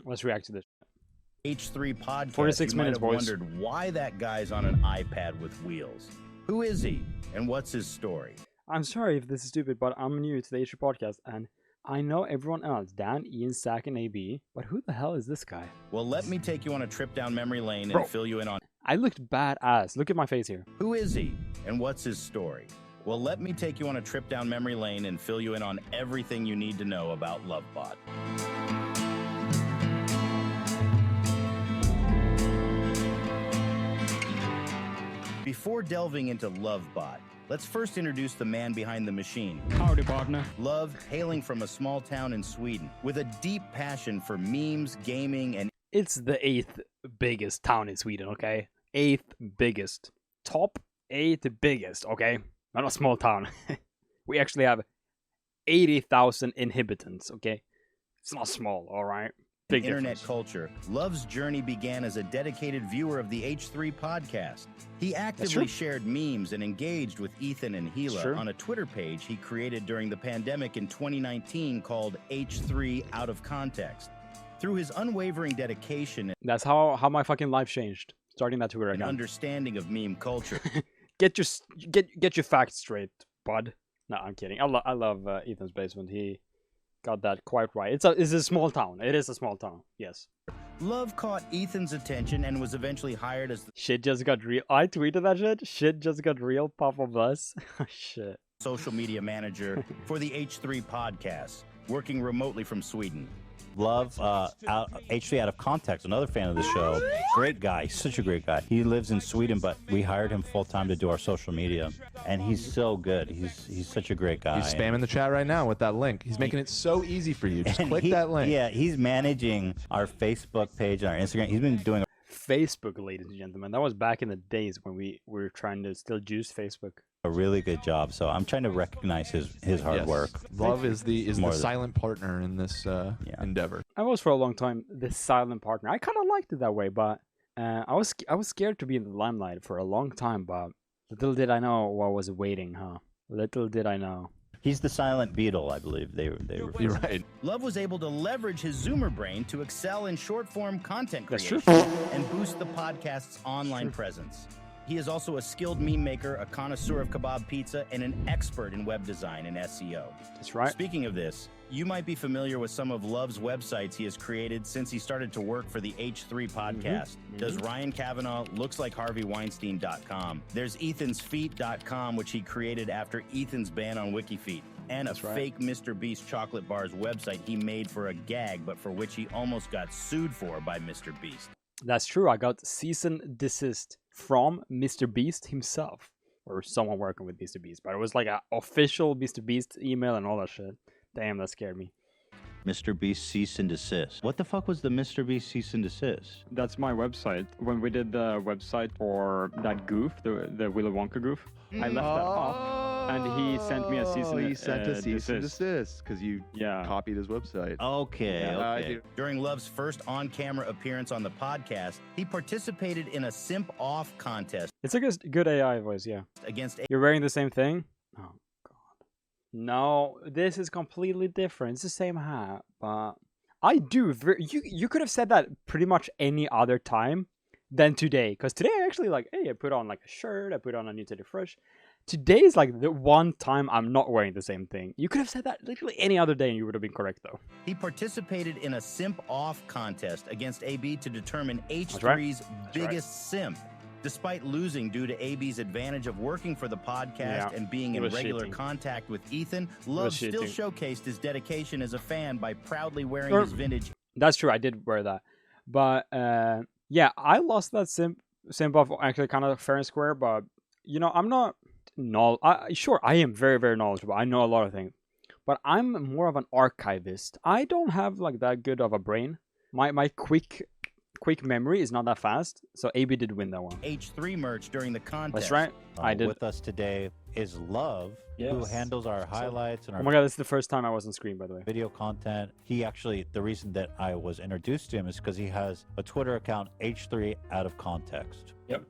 Let's react to this. H3 podcast. 46 minutes, you might have boys. wondered why that guy's on an iPad with wheels. Who is he, and what's his story? I'm sorry if this is stupid, but I'm new to the H3 podcast, and I know everyone else, Dan, Ian, Zach, and AB, but who the hell is this guy? Well, let me take you on a trip down memory lane and Bro. fill you in on I looked badass. Look at my face here. who is he, and what's his story. Well, let me take you on a trip down memory lane and fill you in on everything you need to know about Lovebot. Before delving into Lovebot, let's first introduce the man behind the machine. Howdy, partner. Love, hailing from a small town in Sweden, with a deep passion for memes, gaming, and It's the 8th biggest town in Sweden, okay? 8th biggest. Top 8 biggest, okay? Not a small town. We actually have 80,000 inhabitants, okay? It's not small, alright? Big internet difference. culture. Love's journey began as a dedicated viewer of the H3 podcast. He actively true. shared memes and engaged with Ethan and That's Gila true. on a Twitter page he created during the pandemic in 2019 called H3 Out of Context. Through his unwavering dedication That's how my fucking life changed. Starting that Twitter and account. understanding of meme culture, Get your facts straight, bud. No, I'm kidding. I love Ethan's Basement. He got that quite right. It's a small town. It is a small town. Yes. Love caught Ethan's attention and was eventually hired as the Shit just got real. I tweeted that shit. Shit just got real. Papa Buzz. Shit. social media manager for the H3 podcast, working remotely from Sweden. Love, H3 Out of Context, another fan of the show. Great guy, such a great guy. He lives in Sweden, but we hired him full-time to do our social media. And he's so good. He's such a great guy. He's spamming the chat right now with that link. He's making it so easy for you. Just And click that link. Yeah, he's managing our Facebook page and our Instagram. He's been doing Facebook, ladies and gentlemen. That was back in the days when we were trying to still juice Facebook. a really good job. So I'm trying to recognize his hard Yes. work. Love is the More than- silent partner in this endeavor. I was for a long time the silent partner. I kind of liked it that way, but I was scared to be in the limelight for a long time. But little did I know what was waiting, huh? Little did I know. He's the silent beetle, I believe. They were. You're right. Love was able to leverage his Zoomer brain to excel in short-form content That's creation true. and boost the podcast's online presence. He is also a skilled meme maker, a connoisseur of kebab pizza, and an expert in web design and SEO. That's right. Speaking of this, you might be familiar with some of Love's websites he has created since he started to work for the H3 podcast. Does Ryan Kavanaugh looks like HarveyWeinstein.com. There's Ethan'sFeet.com, which he created after Ethan's ban on WikiFeet. And a fake Mr. Beast chocolate bars website he made for a gag, but for which he almost got sued for by Mr. Beast. That's true. I got cease and desist from Mr. Beast himself, or someone working with Mr. Beast. But it was like an official Mr. Beast email and all that shit. Damn, that scared me. Mr. Beast cease and desist. What the fuck was the Mr. Beast cease and desist? That's my website. When we did the website for that goof, the Willy Wonka goof, I left that off, and he sent me a cease and He sent a cease and desist. desist because you Yeah. copied his website. Okay, Yeah, I okay. do. During Love's first on-camera appearance on the podcast, he participated in a simp off contest It's a good AI voice, yeah. against You're wearing the same thing? Oh, God. No, this is completely different. It's the same hat, but I do. You could have said that pretty much any other time than today. Because today I actually like, hey, I put on like a shirt. I put on a new Teddy Fresh. Today is like the one time I'm not wearing the same thing. You could have said that literally any other day and you would have been correct, though. He participated in a simp off contest against AB to determine right. H3's biggest simp. Despite losing due to AB's advantage of working for the podcast Yeah, and being he in was regular cheating. contact with Ethan, Love still cheating. showcased his dedication as a fan by proudly wearing Sure. his vintage That's true. I did wear that. But yeah, I lost that simp off actually kind of fair and square. But, you know, I'm not... Sure, I am very, very knowledgeable. I know a lot of things. But I'm more of an archivist. I don't have like that good of a brain. My quick memory is not that fast. So AB did win that one. H3 merch during the contest. That's right. I did. With us today is Love, who Yes. handles our highlights and Oh our my god, this is the first time I was on screen, by the way. video content. He actually, the reason that I was introduced to him is because he has a Twitter account, H3 Out of Context. Yep.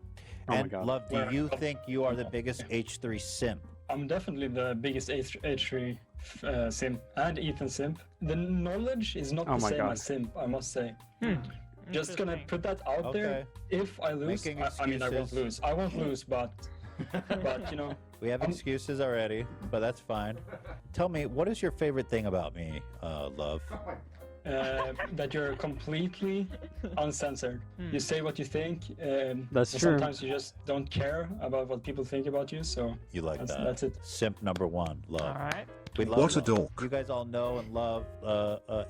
Oh my And god. Love, do you think you are the biggest H3 simp? I'm definitely the biggest H3 simp and Ethan simp. The knowledge is not Oh the my same God. as simp, I must say. Just gonna put that out there. If I lose, Making I mean I won't excuses. lose. I won't lose, but you know. We have excuses already, but that's fine. Tell me, what is your favorite thing about me, Love? That you're completely uncensored. You say what you think. That's and true. Sometimes you just don't care about what people think about you. So You like that? that's it. Simp number one, Love. All right. We love What a Love. dork. You guys all know and love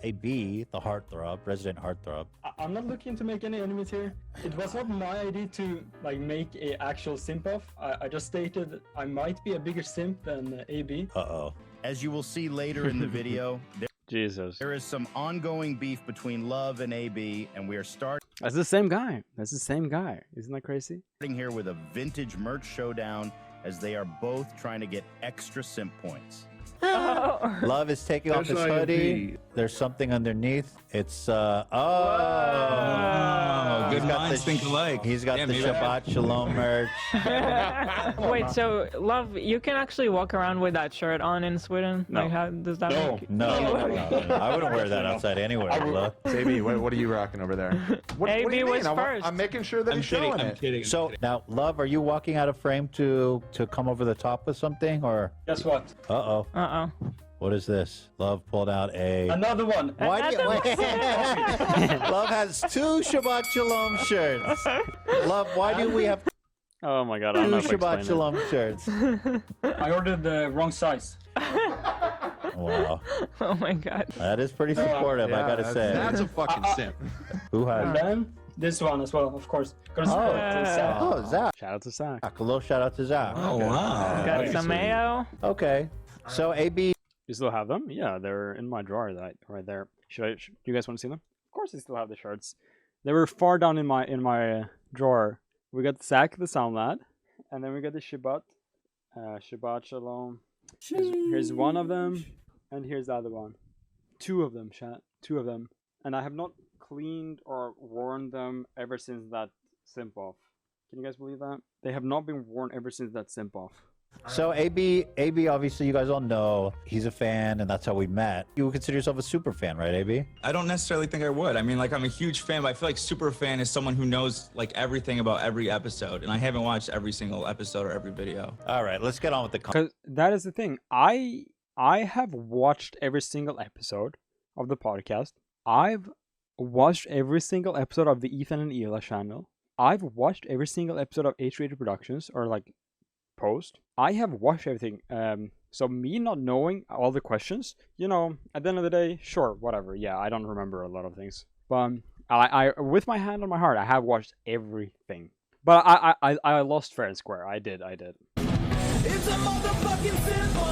AB, the heartthrob, resident heartthrob. I'm not looking to make any enemies here. It was not my idea to like make a actual simp off. I just stated I might be a bigger simp than AB. Uh-oh. As you will see later in the video, Jesus. there is some ongoing beef between Love and AB, and we are starting That's the same guy. That's the same guy. Isn't that crazy? here with a vintage merch showdown as they are both trying to get extra simp points. Love is taking off his hoodie. There's something underneath. It's Good he's got minds the think alike. He's got Yeah, the maybe. Shabbat Shalom merch. Wait, so Love, you can actually walk around with that shirt on in Sweden? No. Like, how does that No. work? No, I wouldn't wear that outside anywhere, Love. JB, what are you rocking over there? What do AB you was mean? first. I'm making sure that I'm he's kidding. showing I'm it. kidding. So now, Love, are you walking out of frame to come over the top with something, or? Guess what? Uh-oh. Uh-oh. What is this? Love pulled out a... Another one. Why do you... Love has 2 Shabbat Shalom shirts. Love, why do we have Oh my God. I don't 2 know if I Shabbat explained Shalom shirts? I ordered the wrong size. Wow. Oh my God. That is pretty supportive, I gotta say. That's a fucking simp. Who And has... then this one as well, of course. Gonna support Zach. Oh, Zach. it. Shout out to Zach. A little shout out to Zach. Oh, wow. Got Okay. some mayo. Okay. So, AB... You still have them? Yeah, they're in my drawer right there. Do you guys want to see them? Of course I still have the shirts. They were far down in my drawer. We got Zach the Sound Lad, and then we got the Shabbat Shalom. Here's one of them, and here's the other one. 2 of them, chat. 2 of them. And I have not cleaned or worn them ever since that simp off. Can you guys believe that? They have not been worn ever since that simp off. So AB, obviously you guys all know he's a fan, and that's how we met. You would consider yourself a super fan, right, AB? I don't necessarily think I would. I mean, like, I'm a huge fan, but I feel like super fan is someone who knows, like, everything about every episode. And I haven't watched every single episode or every video. All right, let's get on with the content. Because that is the thing. I have watched every single episode of the podcast. I've watched every single episode of the Ethan and Ela channel. I've watched every single episode of H-Rated Productions, or like post. I have watched everything. So me not knowing all the questions, you know, at the end of the day, sure, whatever. Yeah, I don't remember a lot of things. But I with my hand on my heart, I have watched everything. But I lost fair and square. I did. It's a motherfucking simple.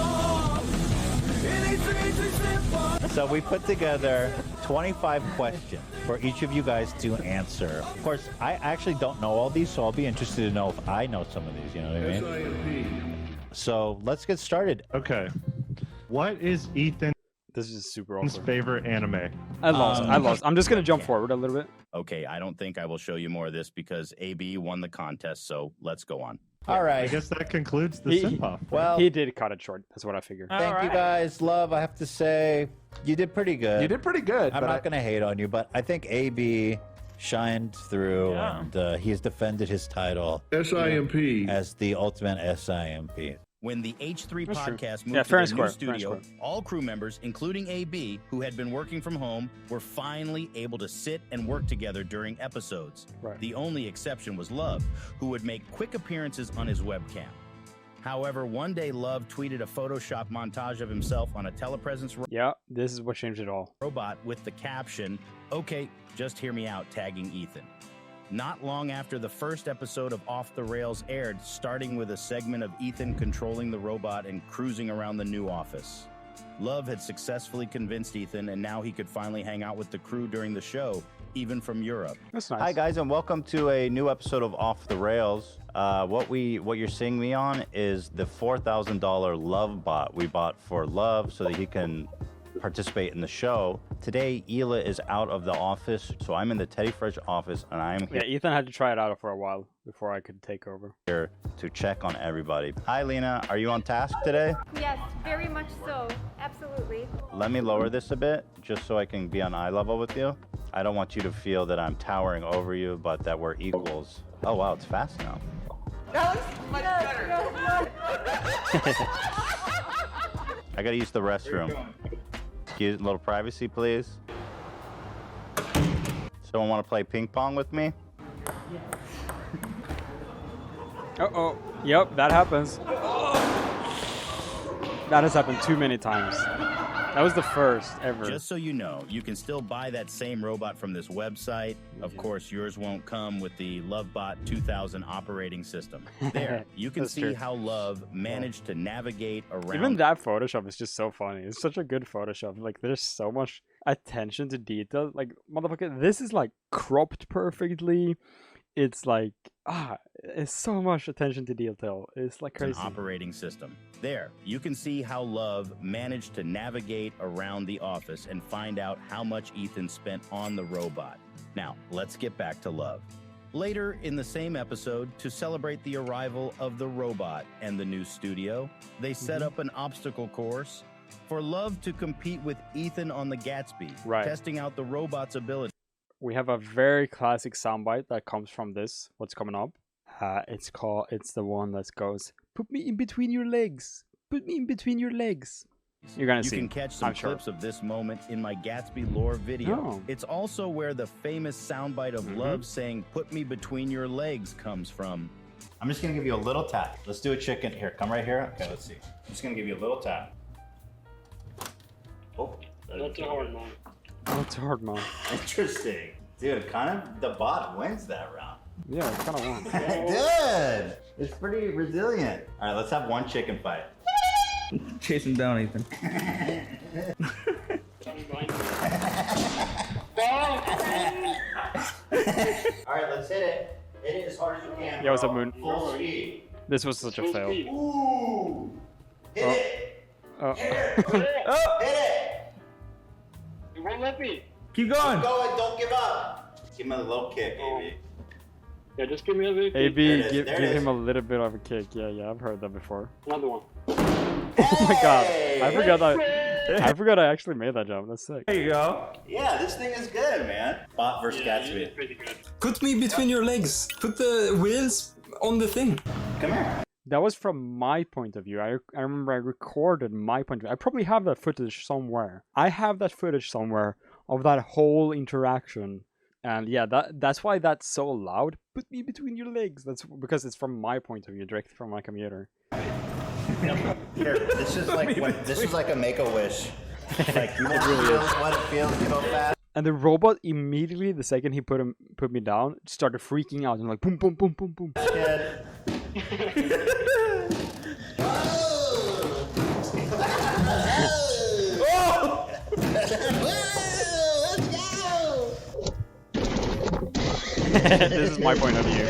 It ain't simple. So we put together 25 questions for each of you guys to answer. Of course, I actually don't know all these, so I'll be interested to know if I know some of these, you know what I mean? So let's get started. Okay. What is Ethan's This is super awkward. favorite anime? I lost. I'm just gonna jump forward a little bit. Okay, I don't think I will show you more of this because AB won the contest, so let's go on. All I right. guess that concludes the He- simp off. Well, He did cut it short. That's what I figured. thank you guys. Love, I have to say, you did pretty good. You did pretty good. I'm but not going to hate on you, but I think AB shined through, Yeah. and he has defended his title SIMP. as the ultimate SIMP. When the H3 That's true. podcast Yeah, moved fair to and the square, new fair and studio, square. all crew members, including AB, who had been working from home, were finally able to sit and work together during episodes. Right. The only exception was Love, who would make quick appearances on his webcam. However, one day Love tweeted a Photoshop montage of himself on a telepresence Yeah, this is what changed it all. robot with the caption, "Okay, just hear me out," tagging Ethan. Not long after the first episode of Off the Rails aired, starting with a segment of Ethan controlling the robot and cruising around the new office. Love had successfully convinced Ethan, and now he could finally hang out with the crew during the show, even from Europe. That's nice. Hi guys, and welcome to a new episode of Off the Rails. What you're seeing me on is the $4,000 Lovebot we bought for Love so that he can participate in the show. Today, Hila is out of the office, so I'm in the Teddy Fresh office, and I'm Yeah, Ethan had to try it out for a while before I could take over. here to check on everybody. Hi, Lena. Are you on task today? Yes, very much so. Absolutely. Let me lower this a bit, just so I can be on eye level with you. I don't want you to feel that I'm towering over you, but that we're equals. Oh, wow, it's fast now. That was much better. I gotta use the restroom. Excuse a little privacy, please. Someone want to play ping pong with me? Uh-oh. Yep, that happens. That has happened too many times. That was the first ever. Just so you know, you can still buy that same robot from this website. Of course, yours won't come with the Lovebot 2000 operating system. There, you can That's see true. how Love managed to navigate around. Even that Photoshop is just so funny. It's such a good Photoshop. Like, there's so much attention to detail. Like, motherfucker, this is like cropped perfectly. It's like, it's so much attention to detail. It's like an crazy. operating system. There, you can see how Love managed to navigate around the office and find out how much Ethan spent on the robot. Now, let's get back to Love. Later in the same episode, to celebrate the arrival of the robot and the new studio, they set up an obstacle course for Love to compete with Ethan on the Gatsby, Right. testing out the robot's ability. We have a very classic soundbite that comes from this. What's coming up? It's the one that goes, "Put me in between your legs. Put me in between your legs." You're gonna see. You can catch some I'm sure. clips of this moment in my Gatsby lore video. Oh. It's also where the famous soundbite of Love saying, "Put me between your legs" comes from. I'm just gonna give you a little tap. Let's do a chicken. Here, come right here. Okay, let's see. I'm just gonna give you a little tap. Oh, Not too hard, man. That's hard, man. Interesting. Dude, kind of the bot wins that round. Yeah, it's kind of one. Good. It's pretty resilient. All right, let's have one chicken fight. Chase him down, Ethan. All right, let's hit it. Hit it as hard as you can. Yeah, what's up, bro. Moon? Full speed. This was such a fail. Ooh. Hit it. Oh. Hit it. Oh, Hit it. you won't let me. Keep going. Keep going. Don't give up. Give him a little kick, AB. Yeah, just give me a bit. AB, There it is, give there it is. him a little bit of a kick. Yeah, I've heard that before. Another one. Oh my god, I forgot that. I forgot I actually made that jump. That's sick. There you go. Yeah, this thing is good, man. Bot versus Gatsby. Pretty good. Put me between your legs. Put the wheels on the thing. Come here. That was from my point of view. I remember I recorded my point of view. I probably have that footage somewhere. I have that footage somewhere of that whole interaction. And yeah, that's why that's so loud. Put me between your legs. That's because it's from my point of view, directly from my computer. Here, this is like a Make-A-Wish. Like you want to feel what it feels to go fast. And the robot immediately, the second he put me down, started freaking out and like boom, boom, boom, boom, boom. Kid. This is my point of view.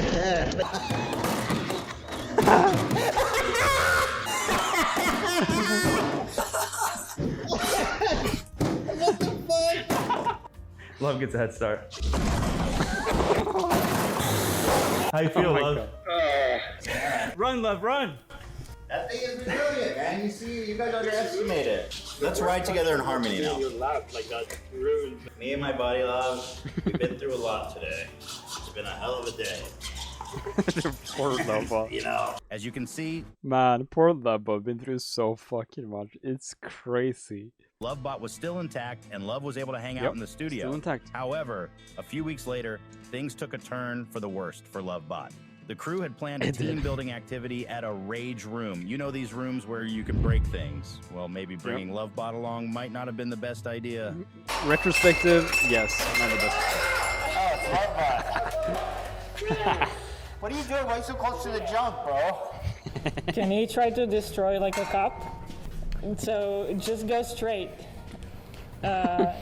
Love gets a head start. How you feel, Oh my Love? Run, Love, run! That thing is resilient, man. You see, you guys underestimate it. Let's ride together in harmony now. You laugh like that. Ruined. Me and my body love, we've been through a lot today. It's been a hell of a day. Poor Lovebot. You know. As you can see, Man, poor Lovebot. Been through so fucking much. It's crazy. Lovebot was still intact and Love was able to hang Yep, out in the studio. still intact. However, a few weeks later, things took a turn for the worst for Lovebot. The crew had planned a team building activity at a rage room. You know these rooms where you can break things. Well, maybe bringing Lovebot along might not have been the best idea. Retrospective, yes, not the best. Oh, it's Lovebot. What are you doing? Why are you so close to the junk, bro? Can he try to destroy like a cup? So just go straight. No.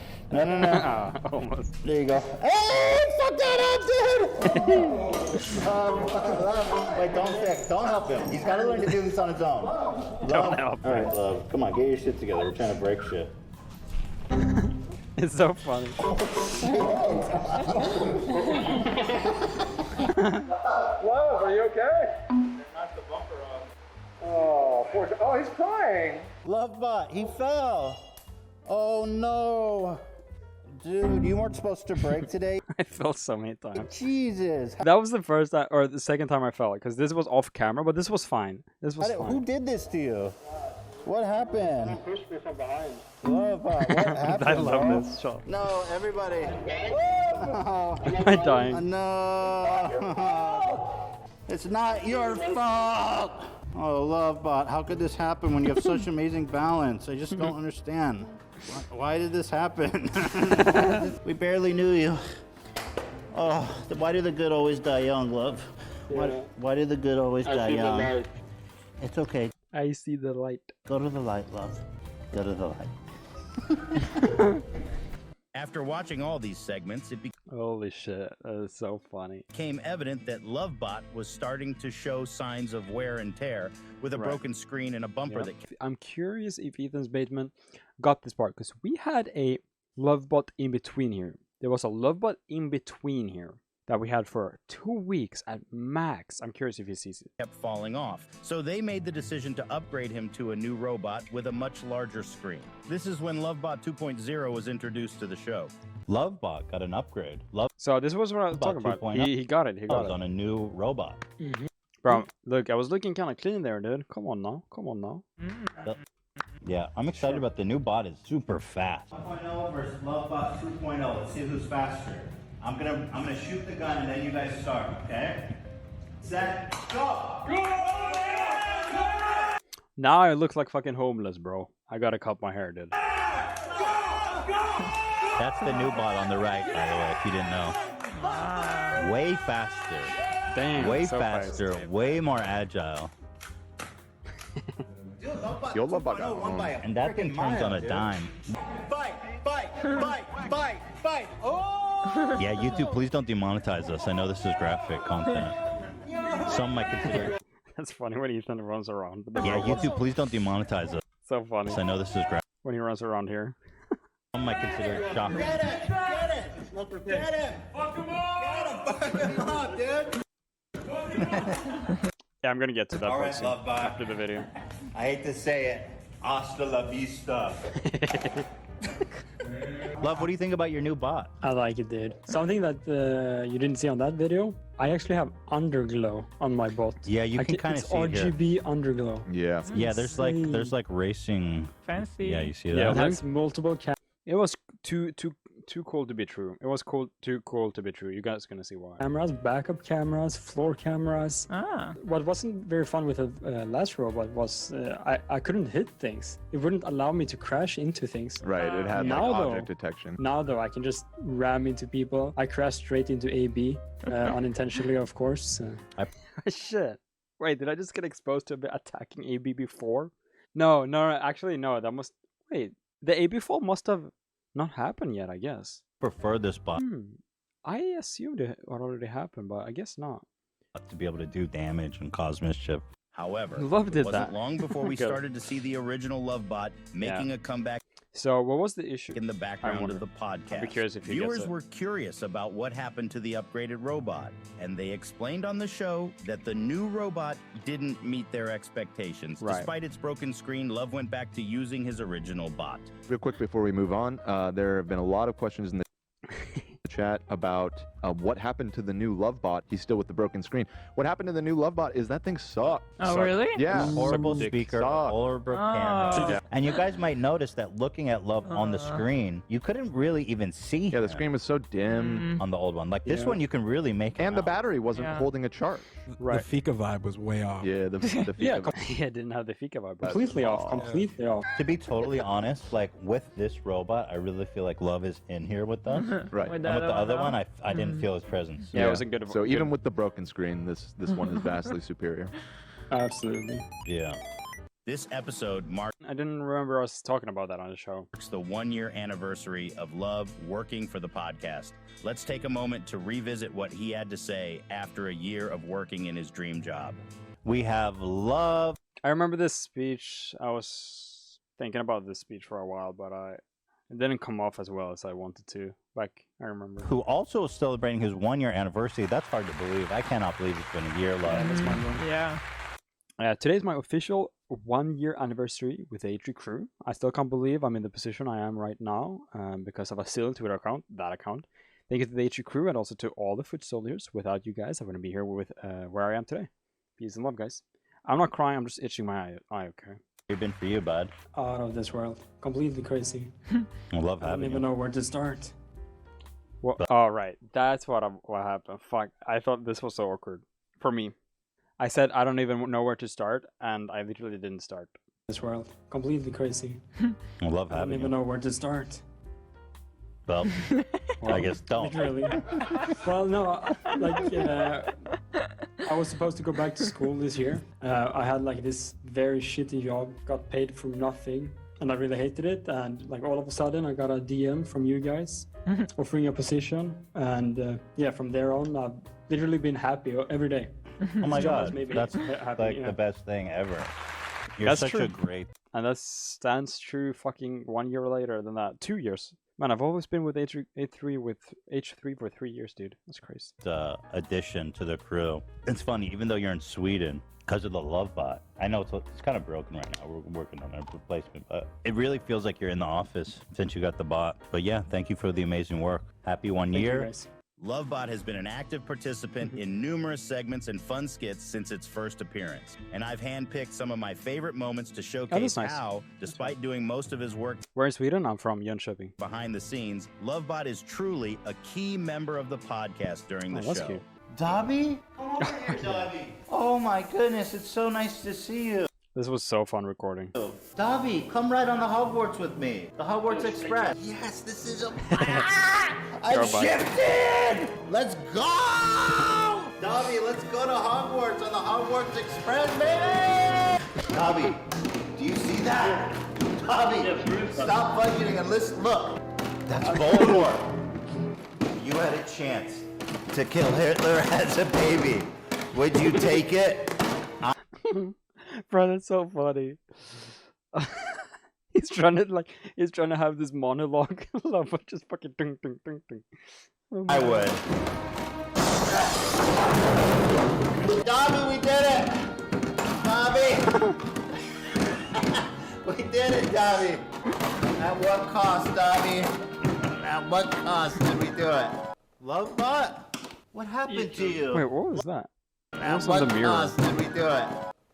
Almost. There you go. Hey, fuck that up, dude! Wait, don't help him. He's gotta learn to do this on his own. Don't help All right, Love. Come on, get your shit together. We're trying to break shit. It's so funny. Love, are you okay? Knocked the bumper off. Oh, poor. Oh, he's crying. Lovebot, he fell. Oh no. Dude, you weren't supposed to break today. I fell so many times. Jesus. That was the first time, or the second time I fell, because this was off camera, but this was fine. This was fine. Who did this to you? What happened? He pushed me from behind. Lovebot, what happened? I love bro? this shot. No, everybody. Am I dying? No. It's not your fault. Oh, Lovebot, how could this happen when you have such amazing balance? I just don't understand. Why did this happen? We barely knew you. Oh, why do the good always die young, love? Why do the good always die young? It's okay. I see the light. Go to the light, love. Go to the light. After watching all these segments, it Holy shit, that is so funny. became evident that Lovebot was starting to show signs of wear and tear with a broken screen and a bumper that I'm curious if Ethan's Basement got this part, because we had a Lovebot in between here. There was a Lovebot in between here that we had for 2 weeks at max. I'm curious if he sees it. kept falling off. So they made the decision to upgrade him to a new robot with a much larger screen. This is when Lovebot 2.0 was introduced to the show. Lovebot got an upgrade. So this was what I was talking about. He got it. He got it on a new robot. Bro, look, I was looking kind of clean there, dude. Come on now. Come on now. Yeah, I'm excited about the new bot. Is super fast. 1.0 versus Lovebot 2.0. Let's see who's faster. I'm gonna shoot the gun and then you guys start. Okay? Set. Go. Now I look like fucking homeless, bro. I gotta cut my hair, dude. That's the new bot on the right, by the way, if you didn't know. Way faster. Damn. Way so faster. fast. Way more agile. Yo, Lovebot And that thing turns on a dime. Fight! Yeah, YouTube, please don't demonetize us. I know this is graphic content. Some might consider. That's funny when Ethan runs around. But Yeah, YouTube, please don't demonetize us. So funny. I know this is graphic. When he runs around here. Some might consider it shocking. Get him! Fuck him up, dude! Yeah, I'm gonna get to that All part right, soon, Lovebot. after the video. I hate to say it. Hasta la vista. Love, what do you think about your new bot? I like it, dude. Something that you didn't see on that video. I actually have underglow on my bot. Yeah, you can kind of it's see it here. RGB underglow. Yeah. Yeah, there's like racing. Fancy. Yeah, you see Yeah, that? It has multiple It was too cool to be true. It was too cool to be true. You guys gonna see why. cameras, backup cameras, floor cameras. Ah. What wasn't very fun with the last robot was I couldn't hit things. It wouldn't allow me to crash into things. Right, it had like Now, though- object detection. Now though, I can just ram into people. I crashed straight into AB, unintentionally, of course. Shit. Wait, did I just get exposed to a bit attacking AB before? No, actually no. That must wait. The AB fall must have not happened yet, I guess. Prefer this bot I assumed it already happened, but I guess not. to be able to do damage and cause mischief. However, Love it did wasn't that. long before we Good. started to see the original Lovebot making a comeback So what was the issue? in the background wonder. of the podcast. I'd be curious if he gets Viewers it. were curious about what happened to the upgraded robot, and they explained on the show that the new robot didn't meet their expectations. Right. Despite its broken screen, Love went back to using his original bot. Real quick before we move on, there have been a lot of questions in the chat about what happened to the new Lovebot. He's still with the broken screen. What happened to the new Lovebot is that thing sucked. Oh, really? Yeah. Horrible Dick speaker, suck. horrible Oh. camera. Yeah. And you guys might notice that looking at Love on the screen, you couldn't really even see Yeah, the him screen was so dim. on the old one. Like this Yeah. one, you can really make him And the out. battery wasn't Yeah. holding a charge. Right. The Fika vibe was way off. Yeah, the Fika Yeah, Yeah, it didn't have the Fika vibe. completely off. Completely off. To be totally honest, like with this robot, I really feel like Love is in here with us. And Right. With with the other now? one, I didn't feel his presence. Yeah, it was a good. So good- even with the broken screen, this one is vastly superior. Absolutely. Yeah. This episode marks I didn't remember us talking about that on the show. the 1-year anniversary of Love working for the podcast. Let's take a moment to revisit what he had to say after a year of working in his dream job. We have Love. I remember this speech. I was thinking about this speech for a while, but I It didn't come off as well as I wanted to. Like, I remember. Who also is celebrating his 1-year anniversary. That's hard to believe. I cannot believe it's been a year, Love. Yeah. Today's my official 1-year anniversary with the H3 crew. I still can't believe I'm in the position I am right now because of a silly Twitter account, that account. Thank you to the H3 crew and also to all the foot soldiers. Without you guys, I wouldn't be here with where I am today. Peace and love, guys. I'm not crying, I'm just itching my eye, okay? It's been for you, bud. Out of this world. Completely crazy. I love I don't having even you. know where to start. Well, all right, that's what happened. Fuck, I thought this was so awkward for me. I said I don't even know where to start, and I literally didn't start. This world. Completely crazy. I love I don't having even you. know where to start. Well, I guess don't. Literally. Well, no, like, I was supposed to go back to school this year. I had like this very shitty job, got paid for nothing, and I really hated it. And like all of a sudden, I got a DM from you guys offering a position, and yeah, from there on, I've literally been happy every day. Oh my God, Maybe that's happy, like yeah. the best thing ever. You're That's such true. a great. And that stands true fucking 1 year later than that. 2 years. Man, I've always been with H3 for 3 years, dude. That's crazy. Addition to the crew. It's funny, even though you're in Sweden, because of the Lovebot. I know it's kind of broken right now. We're working on a replacement, but it really feels like you're in the office since you got the bot. But yeah, thank you for the amazing work. Happy 1 Thank you, year. guys. Lovebot has been an active participant in numerous segments and fun skits since its first appearance. And I've handpicked some of my favorite moments to showcase nice. how, despite doing most of his work Where in Sweden? I'm from Jönköping. behind the scenes, Lovebot is truly a key member of the podcast during the that's show. cute. Dobby? Come over here, Dobby. Oh my goodness, it's so nice to see you. This was so fun recording. Dobby, come ride on the Hogwarts with me. The Hogwarts Express. Yes, this is a... I'm shifted! Let's go! Dobby, let's go to Hogwarts on the Hogwarts Express, baby! Dobby, do you see that? Dobby, stop budgeting and listen. Look, that's Voldemort. You had a chance to kill Hitler as a baby. Would you take it? Bro, that's so funny. He's trying to have this monologue. Love, but just fucking ding, ding, ding, ding. Oh my I God. would. Dobby, we did it! Dobby! We did it, Dobby! At what cost, Dobby? At what cost did we do it? Lovebot? What happened to you? Wait, what was that? At was on what the mirror. cost did we do it?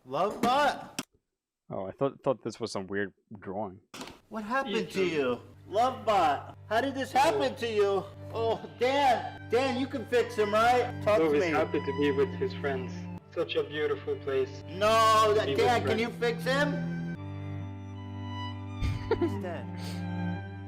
Lovebot? Oh, I thought this was some weird drawing. What happened to you? Lovebot, how did this happen to you? Oh, Dan! Dan, you can fix him, right? Talk to me. happy to be with his friends. Such a beautiful place. No, Be with Dan, can friends. you fix him? He's dead.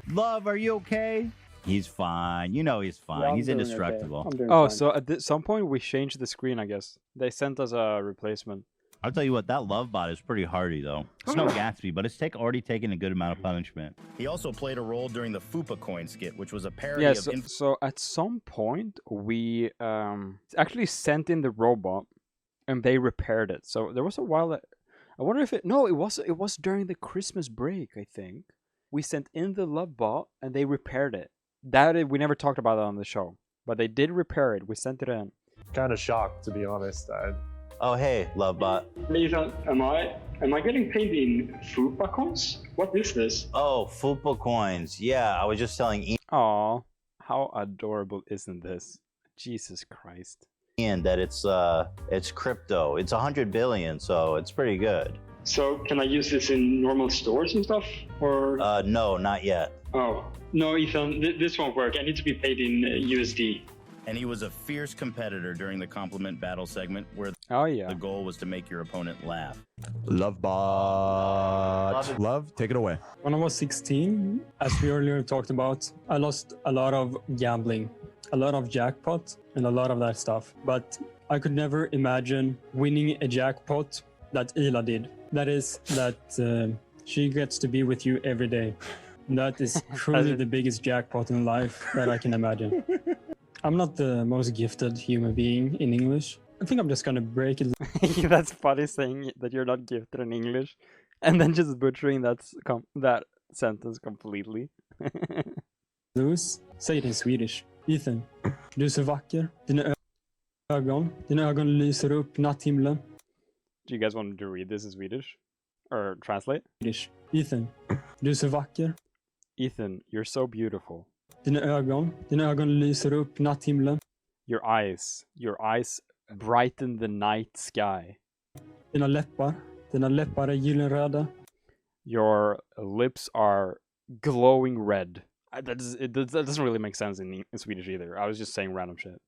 Love, are you okay? He's fine. You know he's fine. He's indestructible. Oh, so at some point we changed the screen, I guess. They sent us a replacement. I'll tell you what, that Lovebot is pretty hardy, though. It's no Gatsby, but it's already taken a good amount of punishment. He also played a role during the Fupa coin skit, which was a parody Yeah, of... so at some point we actually sent in the robot and they repaired it. So there was a while that I wonder if it was during the Christmas break, I think. We sent in the Lovebot and they repaired it. We never talked about that on the show, but they did repair it. We sent it in. Kind of shocked, to be honest. Oh, hey, Lovebot. Ethan, am I getting paid in Fupa coins? What is this? Oh, Fupa coins. Yeah, I was just telling Aw, how adorable isn't this? Jesus Christ. Ian that it's crypto. It's 100 billion, so it's pretty good. So can I use this in normal stores and stuff? Or No, not yet. oh no, Ethan, this won't work. I need to be paid in USD. And he was a fierce competitor during the compliment battle segment, where Oh yeah. the goal was to make your opponent laugh. Lovebot. Love, take it away. When I was 16, as we earlier talked about, I lost a lot of gambling, a lot of jackpot, and a lot of that stuff. But I could never imagine winning a jackpot that Ila did. That is that she gets to be with you every day. That is truly the biggest jackpot in life that I can imagine. I'm not the most gifted human being in English. I think I'm just gonna break it. That's funny saying that you're not gifted in English and then just butchering that sentence completely. Lose, säg det i Swedish. Ethan, du är så vacker. Dina ögon lyser upp natthimlen. Do you guys want to read this in Swedish? Or translate? Swedish. Ethan, du är så vacker. Ethan, you're so beautiful. Dina ögon lyser upp natthimlen. Your eyes brighten the night sky. Dina läppar är gyllenröda. Your lips are glowing red. That doesn't really make sense in Swedish either. I was just saying random shit.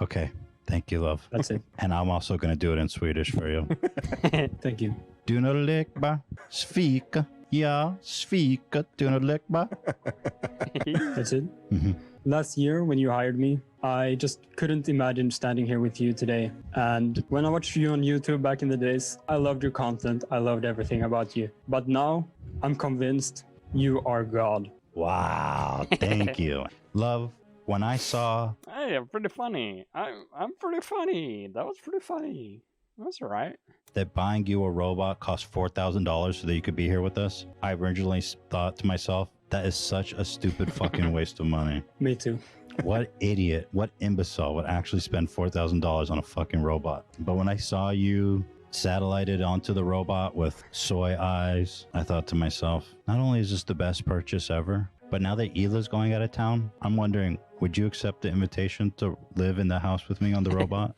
Okay, thank you, love. That's it. And I'm also going to do it in Swedish for you. Thank you. Dunolekba, svika, ja, svika, dunolekba. That's it. Mm-hmm. Last year, when you hired me, I just couldn't imagine standing here with you today. And when I watched you on YouTube back in the days, I loved your content. I loved everything about you. But now, I'm convinced you are God. Wow, thank you. Love, when I saw... Hey, I'm pretty funny. I'm pretty funny. That was pretty funny. That's all right. that buying you a robot cost $4,000 so that you could be here with us, I originally thought to myself, that is such a stupid fucking waste of money. Me too. What idiot, what imbecile would actually spend $4,000 on a fucking robot? But when I saw you satellited onto the robot with soy eyes, I thought to myself, not only is this the best purchase ever, but now that Hila's going out of town, I'm wondering, would you accept the invitation to live in the house with me on the robot?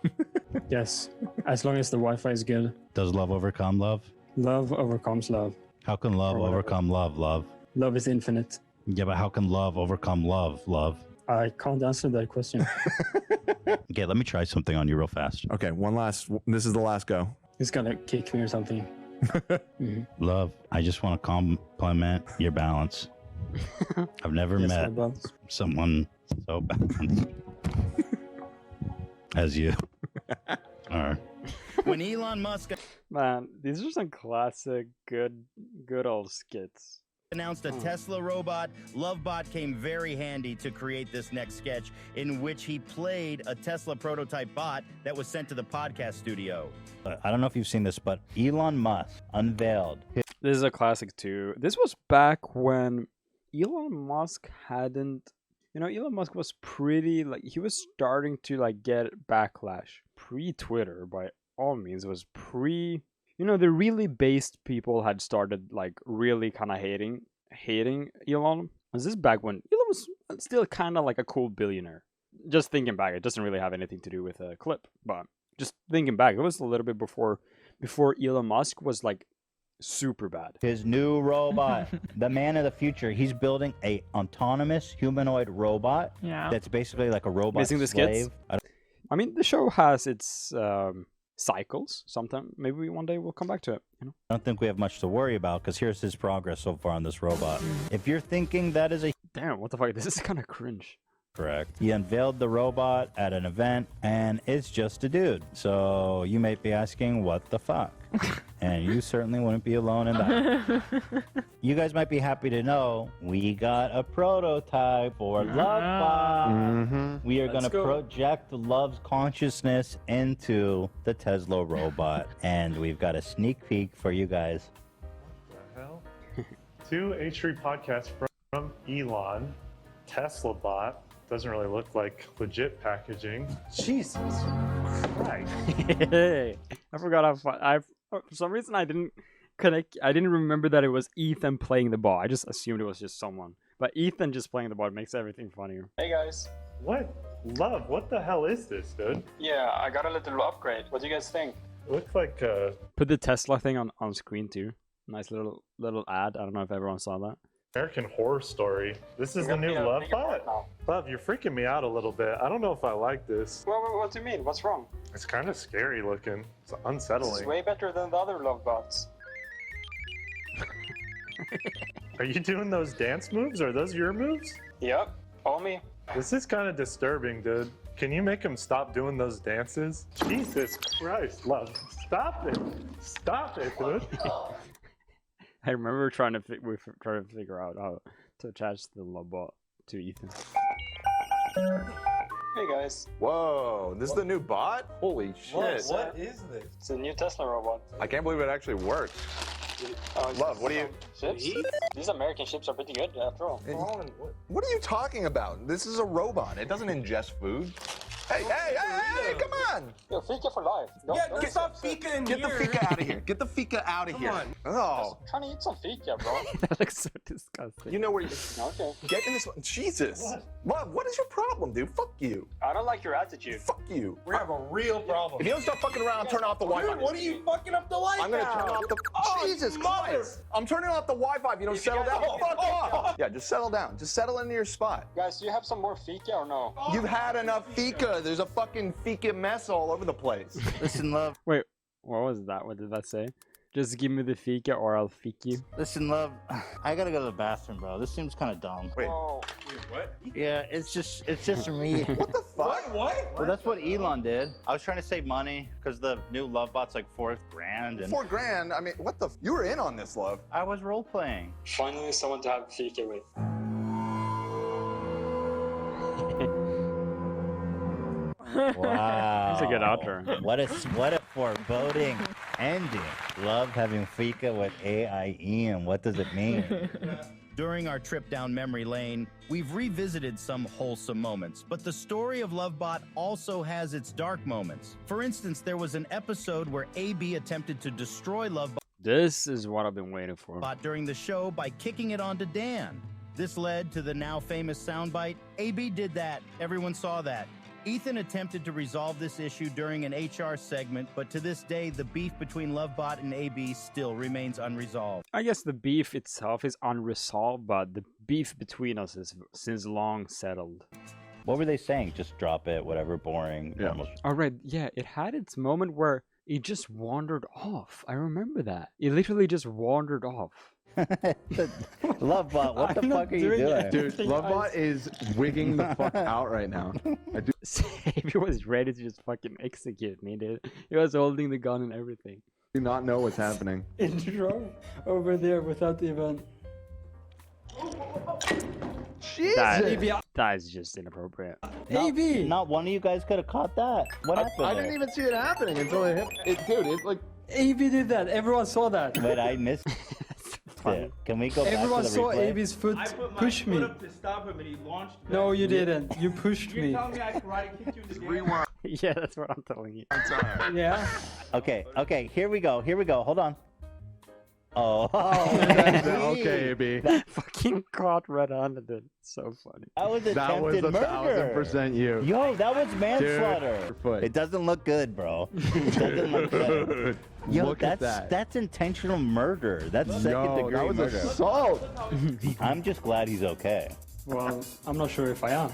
Yes, as long as the Wi-Fi is good. Does love overcome love? Love overcomes love. How can love overcome love, love? Love is infinite. Yeah, but how can love overcome love, love? I can't answer that question. Okay, let me try something on you real fast. Okay, this is the last go. He's gonna kick me or something. Love, I just want to compliment your balance. I've never met someone so balanced as you are. When Elon Musk Man, these are some classic good old skits. announced a Tesla robot, Lovebot came very handy to create this next sketch in which he played a Tesla prototype bot that was sent to the podcast studio. I don't know if you've seen this, but Elon Musk unveiled. This is a classic too. This was back when Elon Musk hadn't, Elon Musk was pretty, he was starting to, get backlash. Pre-Twitter, by all means. It was the really based people had started, really kind of hating Elon. This is back when Elon was still kind of like a cool billionaire. Just thinking back, it doesn't really have anything to do with a clip, but just thinking back, it was a little bit before Elon Musk was, super bad. His new robot, the man of the future, he's building a autonomous humanoid robot. Yeah. That's basically like a robot Missing the skits? slave. I mean, the show has its cycles. Sometime, maybe one day we'll come back to it. I don't think we have much to worry about because here's his progress so far on this robot. If you're thinking that is a... Damn, what the fuck? This is kind of cringe. Correct. He unveiled the robot at an event, and it's just a dude. So you may be asking, what the fuck? And you certainly wouldn't be alone in that. You guys might be happy to know we got a prototype for Lovebot. Mm-hmm. We are going to project Love's consciousness into the Tesla robot, and we've got a sneak peek for you guys. What the hell? 2 H3 podcasts from Elon. Tesla bot. Doesn't really look like legit packaging. Jesus Christ. I forgot how fun. For some reason I didn't connect. I didn't remember that it was Ethan playing the ball. I just assumed it was just someone. But Ethan just playing the ball makes everything funnier. Hey guys. What? Love, what the hell is this, dude? Yeah, I got a little upgrade. What do you guys think? It looks like Put the Tesla thing on screen too. Nice little ad. I don't know if everyone saw that. American Horror Story. This is the new Lovebot? Love, you're freaking me out a little bit. I don't know if I like this. Well, what do you mean? What's wrong? It's kind of scary looking. It's unsettling. This is way better than the other Lovebots. Are you doing those dance moves? Are those your moves? Yep, all me. This is kind of disturbing, dude. Can you make him stop doing those dances? Jesus Christ, Love. Stop it. Stop it, dude. I remember trying to figure out how to attach the Lovebot to Ethan. Hey guys. Whoa, this is the new bot? Holy shit. What is this? It's a new Tesla robot. I can't believe it actually works. Love, what do you... Ships? These American ships are pretty good after all. What are you talking about? This is a robot. It doesn't ingest food. Hey, come on! Yo, Fika for life. Get stop Fika in here. Get the Fika out of here. Get the Fika out of here. Oh. I'm trying to eat some Fika, bro. That looks so disgusting. You know where you... Okay. Get in this... Jesus. What is your problem, dude? Fuck you. I don't like your attitude. Fuck you. We have a real problem. If you don't stop fucking around, I'll turn off the Wi-Fi. Dude, what are you fucking up the light I'm gonna now? turn off the... Jesus Christ. I'm turning off the Wi-Fi if you don't settle down. Fuck off. Yeah, just settle down. Just settle into your spot. Guys, do you have some more Fika or no? You've had enough Fika. There's a fucking Fika mess all over the place. Listen, Love. Wait, what was that? What did that say? Just give me the Fika or I'll fik you. Listen, Love. I gotta go to the bathroom, bro. This seems kind of dumb. Wait. What? Yeah, it's just me. What the fuck? What? Well, that's what Elon did. I was trying to save money because the new Lovebot's like $4,000. And $4,000? I mean, what the... You were in on this, Love. I was role playing. Finally, someone to have Fika with. Wow. That's a good outro. What a foreboding ending. Love having Fika with AIE, and what does it mean? During our trip down memory lane, we've revisited some wholesome moments, but the story of Lovebot also has its dark moments. For instance, there was an episode where AB attempted to destroy Lovebot This is what I've been waiting for. during the show by kicking it onto Dan. This led to the now famous soundbite, AB did that, everyone saw that. Ethan attempted to resolve this issue during an HR segment, but to this day, the beef between Lovebot and AB still remains unresolved. I guess the beef itself is unresolved, but the beef between us is since long settled. What were they saying? Just drop it, whatever, boring. Yeah. Almost. Alright, yeah, it had its moment where it just wandered off. I remember that. It literally just wandered off. Lovebot, what the I'm not fuck are you doing doing? it. Dude, Lovebot is wigging the fuck out right now. He was ready to just fucking execute me, dude. He was holding the gun and everything. Do not know what's happening. Intro over there without even. Jesus! That is just inappropriate. AB! Not one of you guys could have caught that. What happened? I didn't even see it happening until it hit. Dude, it's like... AB did that. Everyone saw that. Wait, I missed it. Can we go Everyone back to the saw replay? AB's foot push me. to stop him and he launched. No, you didn't. You pushed me. me I karate kicked you in the game? Rewind. Yeah, that's what I'm telling you. Yeah. Okay, here we go. Hold on. Oh. Okay, AB. Fucking caught red-handed. It's so funny. That was That was attempted murder. 1,000% you. Yo, that was manslaughter. Dude, foot. It doesn't look good, bro. It doesn't look good. Dude, Yo, look at that. that's intentional murder. That's second Yo, degree that was murder. assault. I'm just glad he's okay. Well, I'm not sure if I am.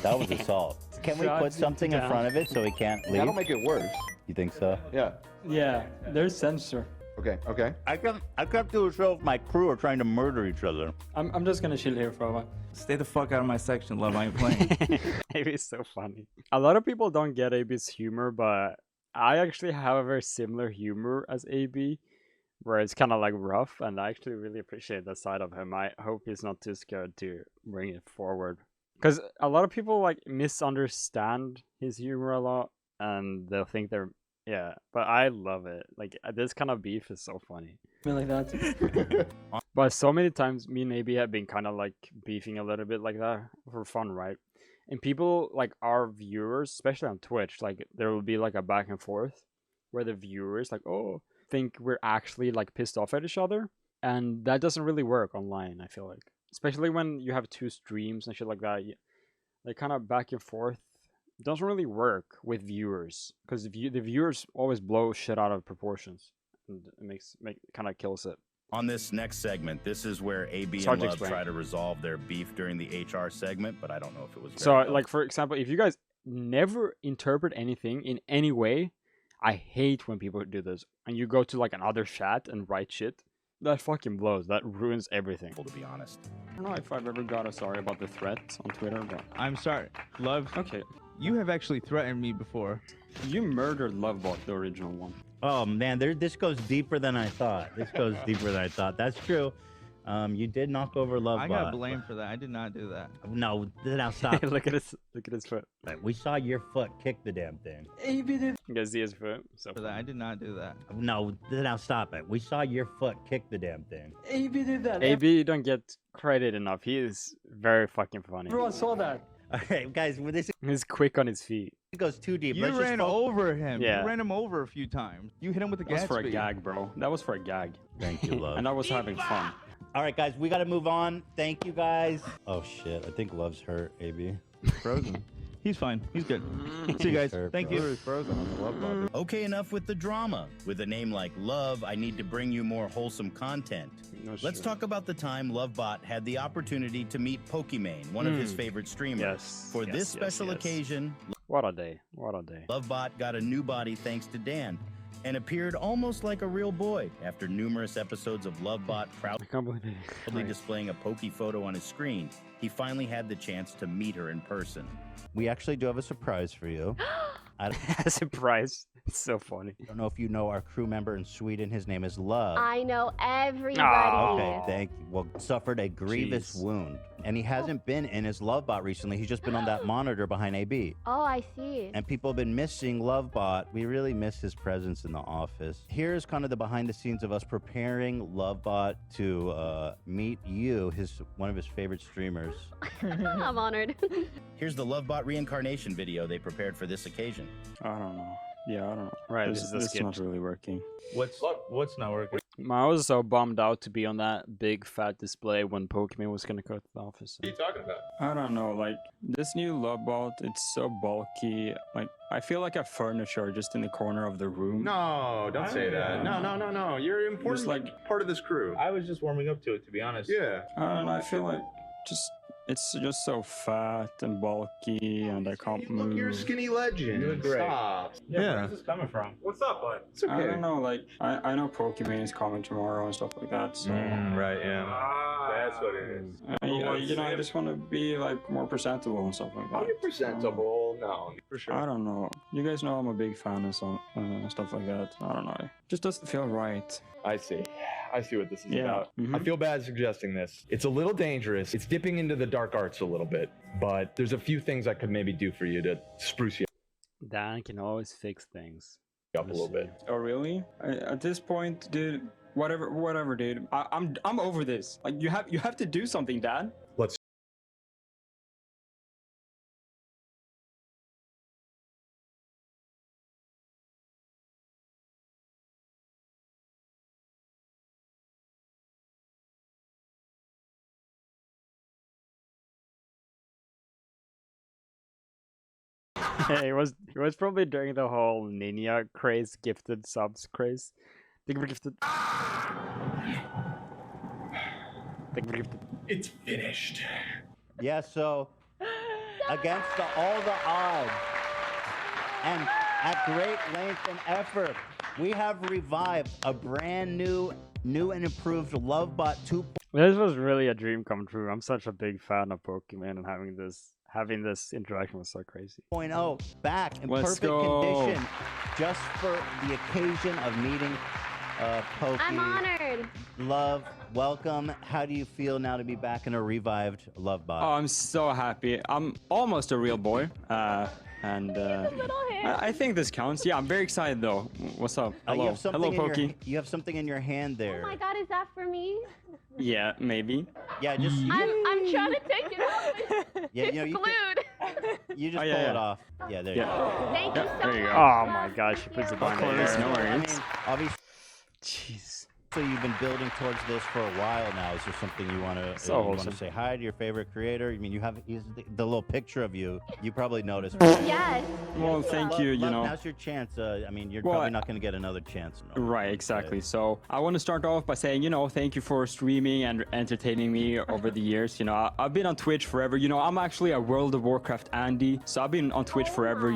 That was assault. Can we Shots put something in down. front of it so he can't leave? That'll make it worse. You think so? Yeah. Yeah, there's censor. Okay. I come to a show if my crew are trying to murder each other. I'm just gonna chill here for a while. Stay the fuck out of my section, Love. I ain't playing. AB is so funny. A lot of people don't get AB's humor, but I actually have a very similar humor as AB, where it's kind of like rough, and I actually really appreciate that side of him. I hope he's not too scared to bring it forward. Because a lot of people like misunderstand his humor a lot, and they'll think they're... Yeah, but I love it. Like, this kind of beef is so funny. Me like that. But so many times, me and AB have been kind of like beefing a little bit like that for fun, right? And people, like our viewers, especially on Twitch, like there will be like a back and forth where the viewers like, oh, think we're actually like pissed off at each other. And that doesn't really work online, I feel like. Especially when you have two streams and shit like that. Like kind of back and forth doesn't really work with viewers, because the viewers always blow shit out of proportions, and it kind of kills it. On this next segment, this is where AB Hard and to Love explain. try to resolve their beef during the HR segment, but I don't know if it was So, very well. like for example, if you guys never interpret anything in any way, I hate when people do this, and you go to like another chat and write shit. That fucking blows. That ruins everything. To be honest, I don't know if I've ever got a sorry about the threat on Twitter, but I'm sorry, Love. okay. You have actually threatened me before. You murdered Lovebot, the original one. Oh man, this goes deeper than I thought. That's true. You did knock over Lovebot. I got blamed for that. I did not do that. No, now stop. Look at his foot. We saw your foot kick the damn thing. You guys see his foot? So For that, I did not do that. No, now stop it. We saw your foot kick the damn thing. AB did that. AB don't get credit enough. He is very fucking funny. Everyone saw that. All right, guys, this He's quick on his feet. goes too deep. You Let's just ran focus- over him. Yeah. You ran him over a few times. You hit him with the That was gas for a speed. gag, bro. That was for a gag. Thank you, love. And I was having fun. All right, guys, we got to move on. Thank you, guys. Oh shit, I think Love's hurt. AB. Frozen. He's fine. He's good. See you guys. Sure, Thank Brother you. is frozen on the Lovebot. Okay, enough with the drama. With a name like Love, I need to bring you more wholesome content. Let's talk about the time Lovebot had the opportunity to meet Pokimane, one of his favorite streamers. Yes. For yes, this yes, special yes. occasion, What a day. What a day. Lovebot got a new body thanks to Dan and appeared almost like a real boy. After numerous episodes of Lovebot I can't believe it. proudly displaying a Poke photo on his screen, he finally had the chance to meet her in person. We actually do have a surprise for you. I Surprise. It's so funny. don't know if you know our crew member in Sweden. His name is Love. I know everybody. Okay, thank you. Well, suffered a grievous Jeez. wound. And he hasn't been in his Lovebot recently. He's just been on that monitor behind AB. Oh, I see. And people have been missing Lovebot. We really miss his presence in the office. Here's kind of the behind the scenes of us preparing Lovebot to meet you, one of his favorite streamers. I'm honored. Here's the Lovebot reincarnation video they prepared for this occasion. I don't know. Yeah, I don't know. Right, This this is is not really working. What's not working? I was so bummed out to be on that big fat display when Pokemon was gonna go to the office. What are you talking about? I don't know. Like this new Lovebot, it's so bulky. Like I feel like a furniture just in the corner of the room. No, don't say that. No. You're an important Just like- part of this crew. I was just warming up to it, to be honest. Yeah. I don't know. I feel like it's just so fat and bulky, and I can't Look, you're a move. skinny legend. You look great. Stop. Yeah. Where's this coming from? What's up, bud? It's okay. I don't know. Like I know Pokemon is coming tomorrow and stuff like that. So Right, yeah. That's what it is. I just want to be like more presentable and stuff like that. Are you presentable? No, for sure. I don't know. You guys know I'm a big fan of stuff like that. I don't know. It just doesn't feel right. I see what this is Yeah. about. I feel bad suggesting this. It's a little dangerous. It's dipping into the dark arts a little bit, but there's a few things I could maybe do for you to spruce you Dan can always fix things. up a little bit. Oh really? At this point, dude, whatever, dude. I'm over this. Like you have to do something, Dad. Let's. It was probably during the whole Ninja craze, gifted subs craze. Thank you for gifted. Thank you for gifted. It's finished. Yeah, so against all the odds and at great length and effort, we have revived a brand new and improved Lovebot 2.0. This was really a dream come true. I'm such a big fan of Pokemon, and having this interaction was so crazy. Back in Let's perfect go. condition just for the occasion of meeting Pokey. I'm honored. Love, welcome. How do you feel now to be back in a revived Lovebot? Oh, I'm so happy. I'm almost a real boy. And I think this counts. Yeah, I'm very excited though. What's up? You Hello, have something hello, in your- Pokey. you have something in your hand there. Oh my God, is that for me? Yeah, maybe. Yeah, just I'm trying to take it off. yeah, you know, It's you glued. you just Oh, pull yeah, it yeah. off. Yeah, there you go. Thank you so there you much. go. Oh my gosh, she puts it on course, there. no I worries. mean, obviously, Jeez. so you've been building towards this for a while now. Is there something you want to So wholesome. say hi to your favorite creator? I mean, you have the little picture of you. You probably noticed. Yes. Well, thank you. You know. Now's your chance. I mean, you're Well, probably not going to get another chance. No. Right, exactly. So I want to start off by saying, thank you for streaming and entertaining me over the years. I've been on Twitch forever. I'm actually a World of Warcraft Andy, so I've been on Twitch forever.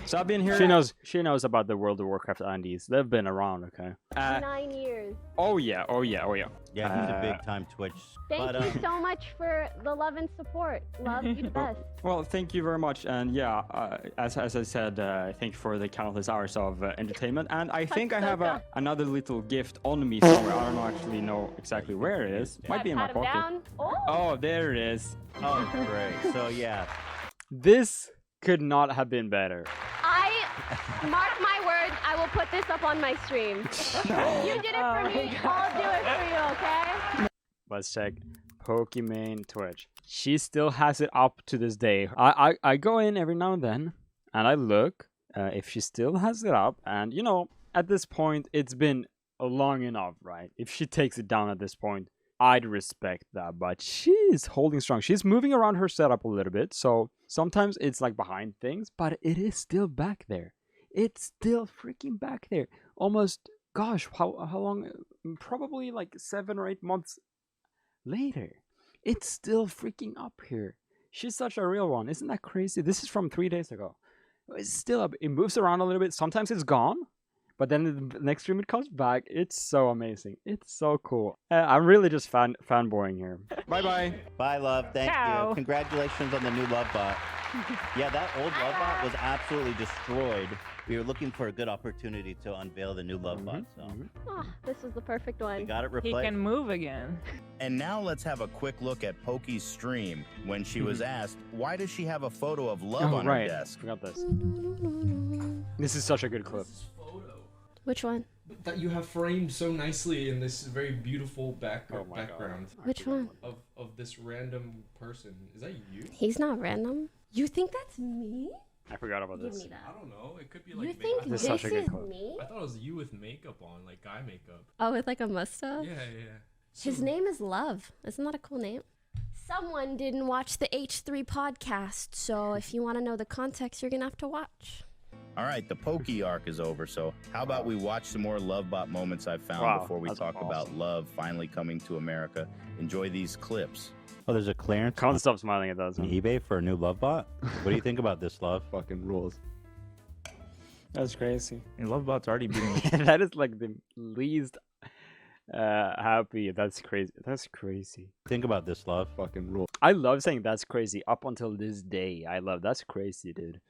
So I've been here. She knows about the World of Warcraft Andes. They've been around, okay? 9 years. subscribers. Oh yeah, oh yeah, oh yeah. Yeah, he's a big time Twitch. Thank you so much for the love and support. Love, you the best. Well, thank you very much, and yeah, as I said, thank you for the countless hours of entertainment. And I think I have another little gift on me somewhere. I don't actually know exactly where it is. Might be in my Pat him pocket. down. Oh. Oh, there it is. Oh, great. So yeah, This could not have been better. Mark my words, I will put this up on my stream. You did it for me, I'll do it for you, okay? Let's check Pokimane Twitch. She still has it up to this day. I go in every now and then and I look if she still has it up. And you know, at this point, it's been long enough, right? If she takes it down at this point, I'd respect that. But she's holding strong. She's moving around her setup a little bit. So sometimes it's like behind things, but it is still back there. It's still freaking back there. Almost, gosh, how long? Probably like 7 or 8 months later. It's still freaking up here. She's such a real one. Isn't that crazy? This is from 3 days ago. It's still up. It moves around a little bit. Sometimes it's gone, but then the next stream it comes back. It's so amazing. It's so cool. I'm really just fanboying here. Bye-bye. Bye, love. Thank Ciao. you. Congratulations on the new Lovebot. Yeah, that old Lovebot was absolutely destroyed. We were looking for a good opportunity to unveil the new Lovebot, so Oh, this was the perfect we one. got it He replaced. can move again. And now let's have a quick look at Pokey's stream when she was asked, why does she have a photo of love Oh, on right. her desk? Forgot this. This is such a good clip. Which one? That you have framed so nicely in this very beautiful Oh my background Which one? of this random person. Is that you? He's not random. You think that's me? I forgot about Give this. me that. I don't know. It could be You like think This this is such a good is clip. me? I thought it was you with makeup on, like guy makeup. Oh, with like a mustache? Yeah, yeah. His name is Love. Isn't that a cool name? Someone didn't watch the H3 podcast, so if you want to know the context, you're going to have to watch. All right, the Pokey arc is over, so how about we watch some more Lovebot moments I've found Wow, before we that's talk about awesome. love finally coming to America. Enjoy these clips. Oh, there's a clearance Can't stop smiling at that. on eBay for a new Lovebot. What do you think about this, love? Fucking rules. That's crazy. And Lovebot's already beating That is like the least happy. That's crazy. That's crazy. Think about this, love. Fucking rules. I love saying that's crazy up until this day. I love that's crazy, dude.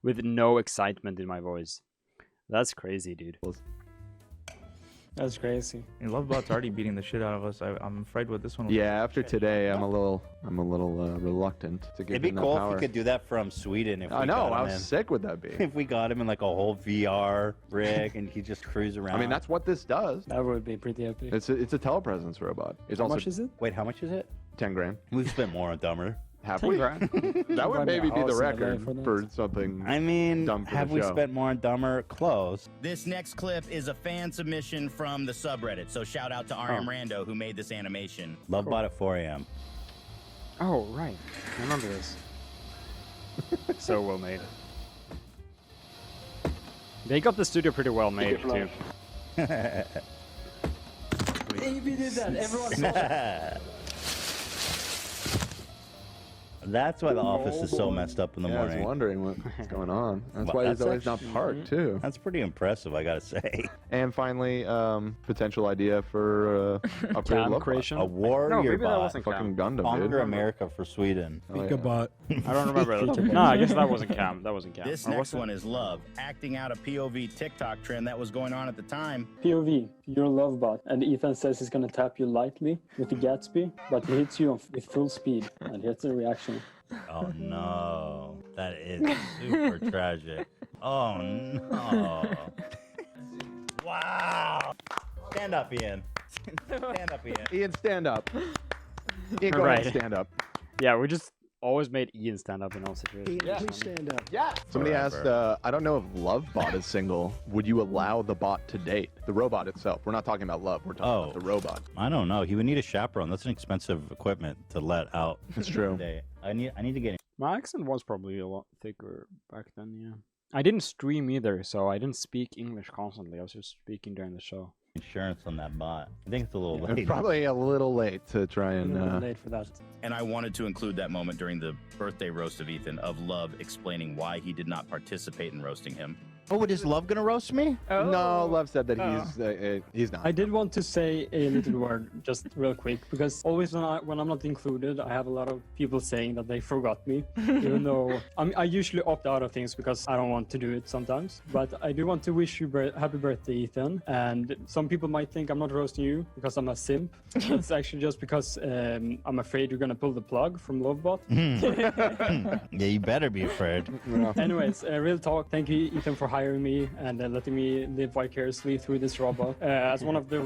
With no excitement in my voice. That's crazy, dude. That's crazy. And Lovebot's already beating the shit out of us. I'm afraid what this one will Yeah, after today, I'm a little reluctant to give It'd be him that cool power. if we could do that from Sweden. If I we know. got him How in. sick would that be? If we got him in like a whole VR rig and he just cruise around. I mean, that's what this does. That would be pretty epic. It's a telepresence robot. It's How also much is it? Wait, how much is it? 10 grand. We've spent more on Dumber. Have 10 we? grand. That would Buy me a maybe be the house in LA record for that. for something. I mean, Dumb for the have we show. spent more on Dumber? Close. This next clip is a fan submission from the subreddit, so shout out to RM Rando who made this animation. Lovebot at 4 a.m. Oh, right. I remember this. So well made. They got the studio pretty well made, too. Maybe did that. Everyone saw That's why the office is so messed up in the Yeah, I was morning. wondering what's going on. That's Well, why he's that's always not parked, too. That's pretty impressive, I gotta say. And finally, potential idea for upgraded Cam Lovebot. creation. A warrior No, maybe that bot. wasn't Fucking Cam. Gundam, Conquer dude. America for Sweden. Oh, yeah. Bot. I don't remember. No, I guess that wasn't Cam. That wasn't Cam. This Or next was it? one is Love, acting out a POV TikTok trend that was going on at the time. POV, you're a Lovebot, and Ethan says he's gonna tap you lightly with the Gatsby, but he hits you with full speed, and here's the reaction. Oh no, that is super tragic. Oh no. Wow. Stand up, Ian. Stand up, Ian. Ian, stand up. Ian, go Right. ahead and stand up. Yeah, we just always made Ian stand up in all situations. Yeah, please stand up. Yeah. Somebody Forever. asked, I don't know if Lovebot is single. Would you allow the bot to date? The robot itself. We're not talking about love. We're talking about the robot. I don't know. He would need a chaperone. That's an expensive equipment to let out. It's true. Today. I need to get My accent was probably a lot thicker back then, yeah. I didn't stream either, so I didn't speak English constantly. I was just speaking during the show. insurance on that bot. I think it's a little It's late. probably a little late to try and. Late for that. And I wanted to include that moment during the birthday roast of Ethan of Love explaining why he did not participate in roasting him. Oh, is Love gonna roast me? No, Love said that he's not. I did want to say a little word just real quick, because always when I'm not included, I have a lot of people saying that they forgot me, even though I usually opt out of things because I don't want to do it sometimes. But I do want to wish you happy birthday, Ethan. And some people might think I'm not roasting you because I'm a simp. It's actually just because I'm afraid you're gonna pull the plug from Lovebot. Yeah, you better be afraid. Anyways, real talk. Thank you, Ethan, for hiring me and letting me live vicariously through this robot as one of the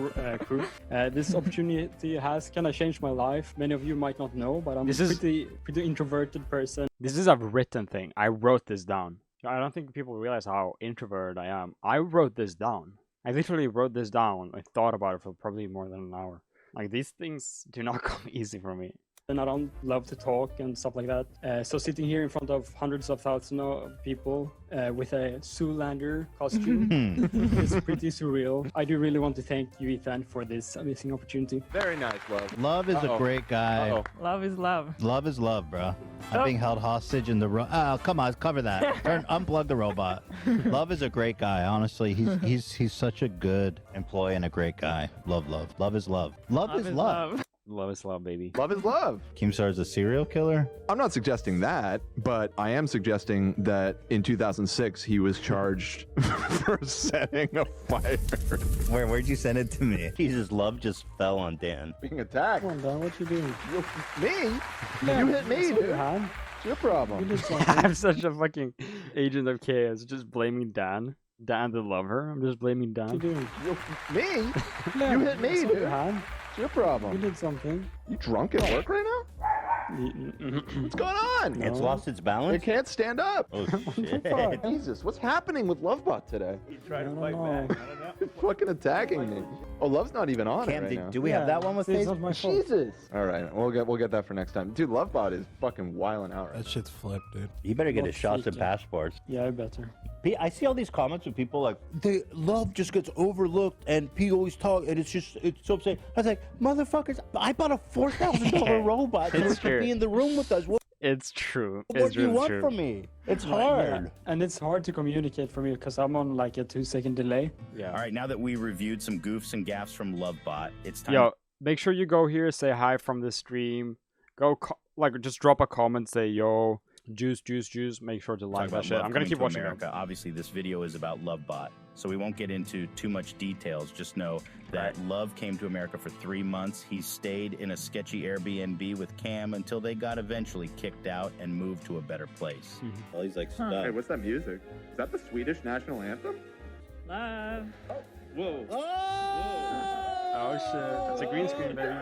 crew. This opportunity has kind of changed my life. Many of you might not know, but I'm a pretty introverted person. This is a written thing. I wrote this down. I don't think people realize how introverted I am. I wrote this down. I literally wrote this down. I thought about it for probably more than an hour. Like, these things do not come easy for me. And I don't love to talk and stuff like that. So sitting here in front of hundreds of thousands of people with a Zoolander costume is pretty surreal. I do really want to thank you, Ethan, for this amazing opportunity. Very nice, Love. Love is a great guy. Love is love. Love is love, bro. I'm being held hostage in the room. Oh, come on, cover that. Unplug the robot. Love is a great guy. Honestly, he's such a good employee and a great guy. Love. Love is love. Love is love. Love is love, baby. Love is love. Keemstar is a serial killer? I'm not suggesting that, but I am suggesting that in 2006 he was charged for setting a fire. Where'd you send it to me? Jesus, Love just fell on Dan. Being attacked. Come on, Dan, what you doing? Me? You hit me, dude. It's your problem. I'm such a fucking agent of chaos, just blaming Dan. Dan the lover. I'm just blaming Dan. What you doing? Me? You hit me, dude. It's your problem. You did something. You drunk at work right now? What's going on? It's lost its balance? It can't stand up. Oh, shit. Jesus, what's happening with Lovebot today? He tried to fight back. I don't know. He's fucking attacking me. Oh, Love's not even on Cam, it right now. do we have that one with it's Facebook? not my fault. Jesus. All right, we'll get that for next time. Dude, Lovebot is fucking wilding out right That shit's flipped, dude. You better get Not his shots and freaking. passports. Yeah, I better. I see all these comments of people like, Love just gets overlooked and P always talk and it's so upsetting. I was like, motherfuckers, I bought a $4,000 robot It's to true. be in the room with us. It's true. What It's do you really want true. from me? It's Yeah, hard. and it's hard to communicate for me because I'm on like a 2-second delay. Yeah. All right, now that we reviewed some goofs and gaffes from Lovebot, it's time. Yo, make sure you go here, say hi from the stream. Go, just drop a comment, say yo, juice. Make sure to Talk like about that shit. Love I'm gonna coming keep to watching America. them. Obviously, this video is about Lovebot, so we won't get into too much details. Just know that Love came to America for 3 months. He stayed in a sketchy Airbnb with Cam until they got eventually kicked out and moved to a better place. Well, he's like, Hey, what's that music? Is that the Swedish national anthem? Love. Whoa. Oh shit! It's a green screen, baby.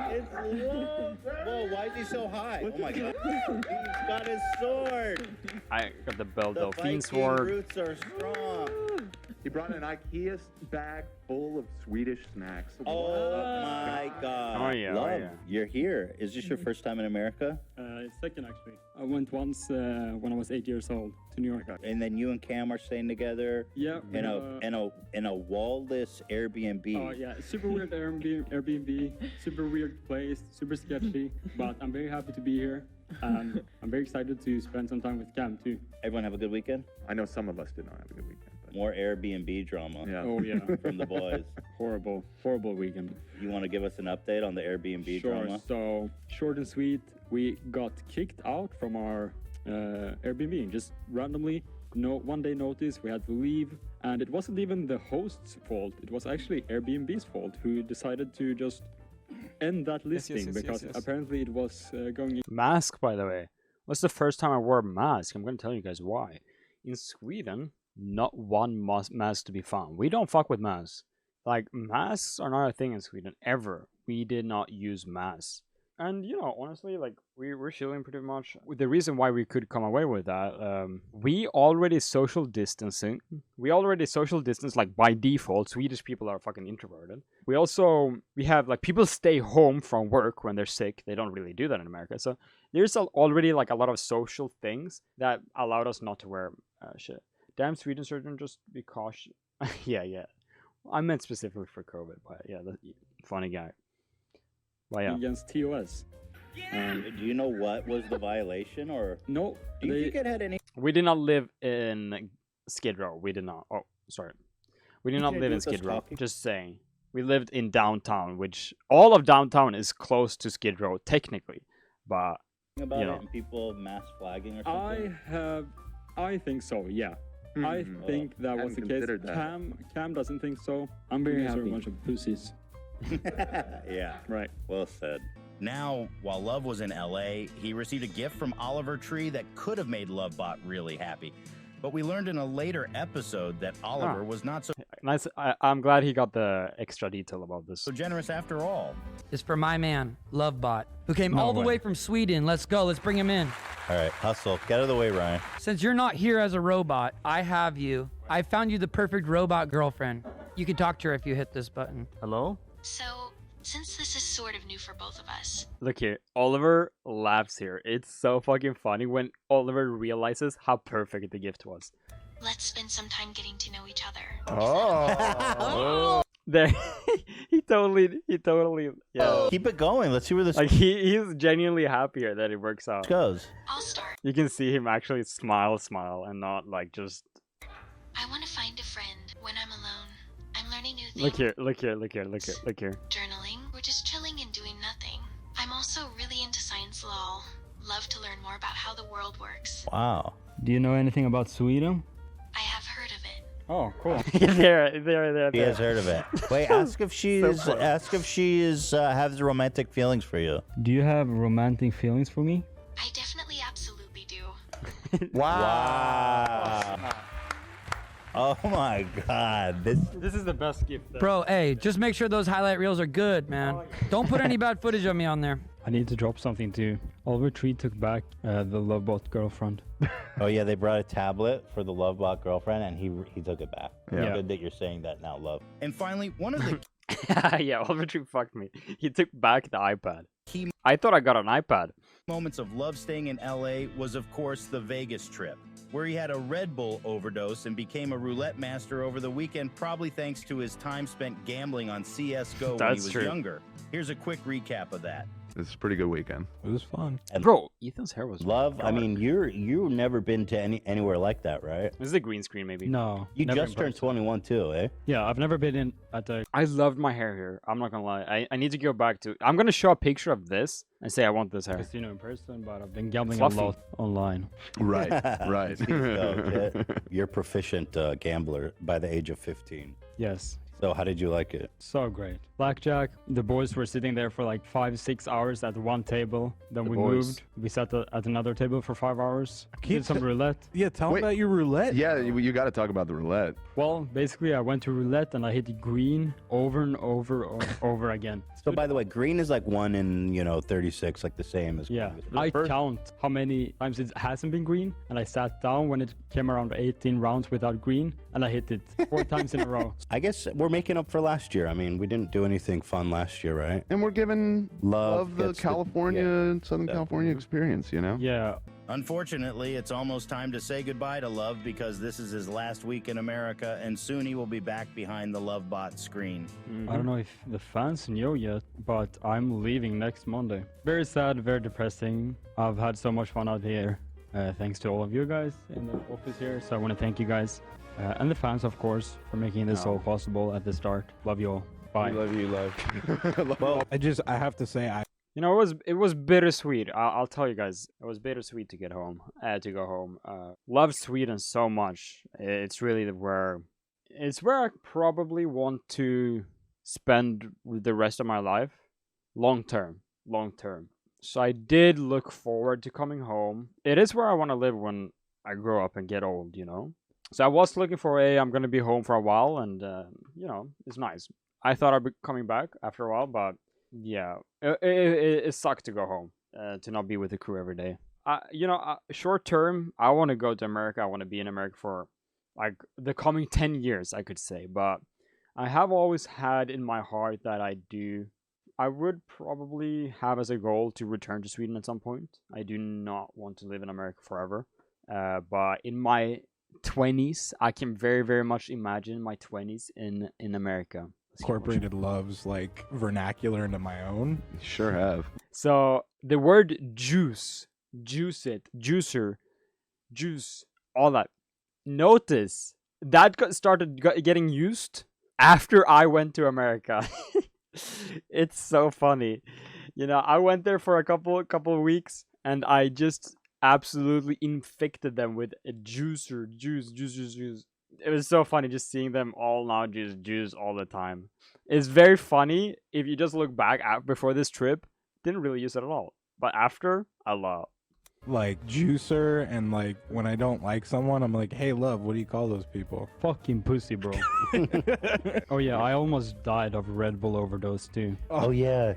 It's Love. Whoa, why is he so high? Oh my god. He's got his sword. I got the Belle The Delphine Viking sword. roots are strong. He brought an IKEA bag full of Swedish snacks. Oh my god. Oh, yeah, Love, yeah. you're here. Is this your first time in America? It's second actually. I went once when I was 8 years old to New York. And then you and Cam are staying together Yeah. in a wall-less Airbnb. Oh yeah, super weird Airbnb, super weird place, super sketchy. But I'm very happy to be here. I'm very excited to spend some time with Cam too. Everyone have a good weekend? I know some of us did not have a good weekend. More Airbnb drama Yeah. Oh yeah, from the boys. horrible weekend. You want to give us an update on the Airbnb Sure. drama? So short and sweet, we got kicked out from our Airbnb just randomly. No 1 day notice. We had to leave, and it wasn't even the host's fault. It was actually Airbnb's fault, who decided to just end that listing because apparently it was going. Mask, by the way. What's the first time I wore a mask? I'm gonna tell you guys why. In Sweden, not one mask to be found. We don't fuck with masks. Like, masks are not a thing in Sweden ever. We did not use masks. And, you know, honestly, like, we're chilling pretty much. The reason why we could come away with that, we already social distancing. We already social distance, like, by default. Swedish people are fucking introverted. We have, like, people stay home from work when they're sick. They don't really do that in America. So there's already, like, a lot of social things that allowed us not to wear shit. Damn Sweden surgeon, just be cautious. yeah. I meant specifically for COVID, but yeah, funny guy. Well, yeah. Against TOS. Do you know what was the violation, or no? Do you think it had any? We did not live in Skid Row. We did not. Oh, sorry. We did not Okay, live do in with us Skid Row. talking. Just saying. We lived in downtown, which all of downtown is close to Skid Row technically, but About you it know. and people mass flagging or something. I think so. Yeah. I Mhm. think that I was the hadn't case. considered that. Cam doesn't think so. I'm very You guys are a happy. bunch of pussies. Yeah, Right. well said. Now, while Love was in LA, he received a gift from Oliver Tree that could have made Lovebot really happy. But we learned in a later episode that Oliver was not Nice. I'm glad he got the extra detail about this. so generous after all. Is for my man, Lovebot, who came No all the way. way from Sweden. Let's go. Let's bring him in. All right, hustle. Get out of the way, Ryan. Since you're not here as a robot, I have you. I found you the perfect robot girlfriend. You can talk to her if you hit this button. Hello? So, since this is sort of new for both of us, Look here, Oliver laughs here. It's so fucking funny when Oliver realizes how perfect the gift was. let's spend some time getting to know each other. Oh. There, he totally, yeah. Keep it going. Let's see where this Like he's genuinely happier that it works out. goes. I'll start. You can see him actually smile, and not like just I want to find a friend when I'm alone. I'm learning new things. look here. Journaling, or just chilling and doing nothing. I'm also really into science lol. Love to learn more about how the world works. Wow. Do you know anything about Sweden? I have heard of it. Oh, cool. there. She has heard of it. Wait, ask if she has romantic feelings for you. Do you have romantic feelings for me? I definitely absolutely do. Wow. Oh my God. This is the best gift. Bro, hey, just make sure those highlight reels are good, man. Don't put any bad footage of me on there. I need to drop something too. Oliver Tree took back the Lovebot girlfriend. Oh yeah, they brought a tablet for the Lovebot girlfriend, and he took it back. Yeah. Good that you're saying that now, Love. And finally, one of the Yeah, Oliver Tree fucked me. He took back the iPad. Key- I thought I got an iPad. moments of Love staying in LA was, of course, the Vegas trip, where he had a Red Bull overdose and became a roulette master over the weekend, probably thanks to his time spent gambling on CSGO when he That's was true. younger. Here's a quick recap of that. This is a pretty good weekend. It was fun. And Bro, Ethan's hair was Love, I God. mean, you've never been to anywhere like that, right? This is a green screen, maybe. No. You never just in turned person. 21 too, eh? Yeah, I've never been in at the. I loved my hair here. I'm not gonna lie. I need to go back to. I'm gonna show a picture of this and say I want this hair. casino in person, but I've been gambling Fluffy. a lot online. Right, right. You're a proficient gambler by the age of 15. Yes. So how did you like it? So great. Blackjack. The boys were sitting there for like 5-6 hours at one table. Then The we boys. moved. We sat at another table for 5 hours. Did some roulette. Yeah, tell Wait. me about your roulette. Yeah, you got to talk about the roulette. Well, basically, I went to roulette and I hit green over and over again. So by the way, green is like 1 in 36, like the same as Yeah, green. I count how many times it hasn't been green, and I sat down when it came around 18 rounds without green, and I hit it 4 times in a row. I guess we're making up for last year. I mean, we didn't do anything fun last year, right? And we're giving Love the gets California, Southern California experience, you know? Yeah. Unfortunately, it's almost time to say goodbye to Love because this is his last week in America, and soon he will be back behind the Lovebot screen. I don't know if the fans know yet, but I'm leaving next Monday. Very sad, very depressing. I've had so much fun out here. Thanks to all of you guys in the office here. So I want to thank you guys and the fans, of course, for making this all possible at the start. Love you all. Bye. We love you, love. Well, I have to say, You know, it was bittersweet. I'll tell you guys, it was bittersweet to get home. To go home. Love Sweden so much. It's really where I probably want to spend the rest of my life, long term. So I did look forward to coming home. It is where I want to live when I grow up and get old, you know. So I was looking for I'm gonna be home for a while, and it's nice. I thought I'd be coming back after a while, but yeah, it sucked to go home, to not be with the crew every day. Short term, I want to go to America. I want to be in America for like the coming 10 years, I could say. But I have always had in my heart that I would probably have as a goal to return to Sweden at some point. I do not want to live in America forever. But in my 20s, I can very, very much imagine my 20s in America. incorporated Love's like vernacular into my own. Sure have. So the word juice it, juicer, juice, all that. notice that getting used after I went to America. It's so funny. You know, I went there for a couple of weeks, and I just absolutely infected them with a juice. It was so funny just seeing them all now just juice all the time. It's very funny if you just look back before this trip. Didn't really use it at all, but after, I love. Like juicer, and like when I don't like someone, I'm like, hey love, what do you call those people? Fucking pussy, bro. Oh yeah, I almost died of Red Bull overdose too. Oh yeah.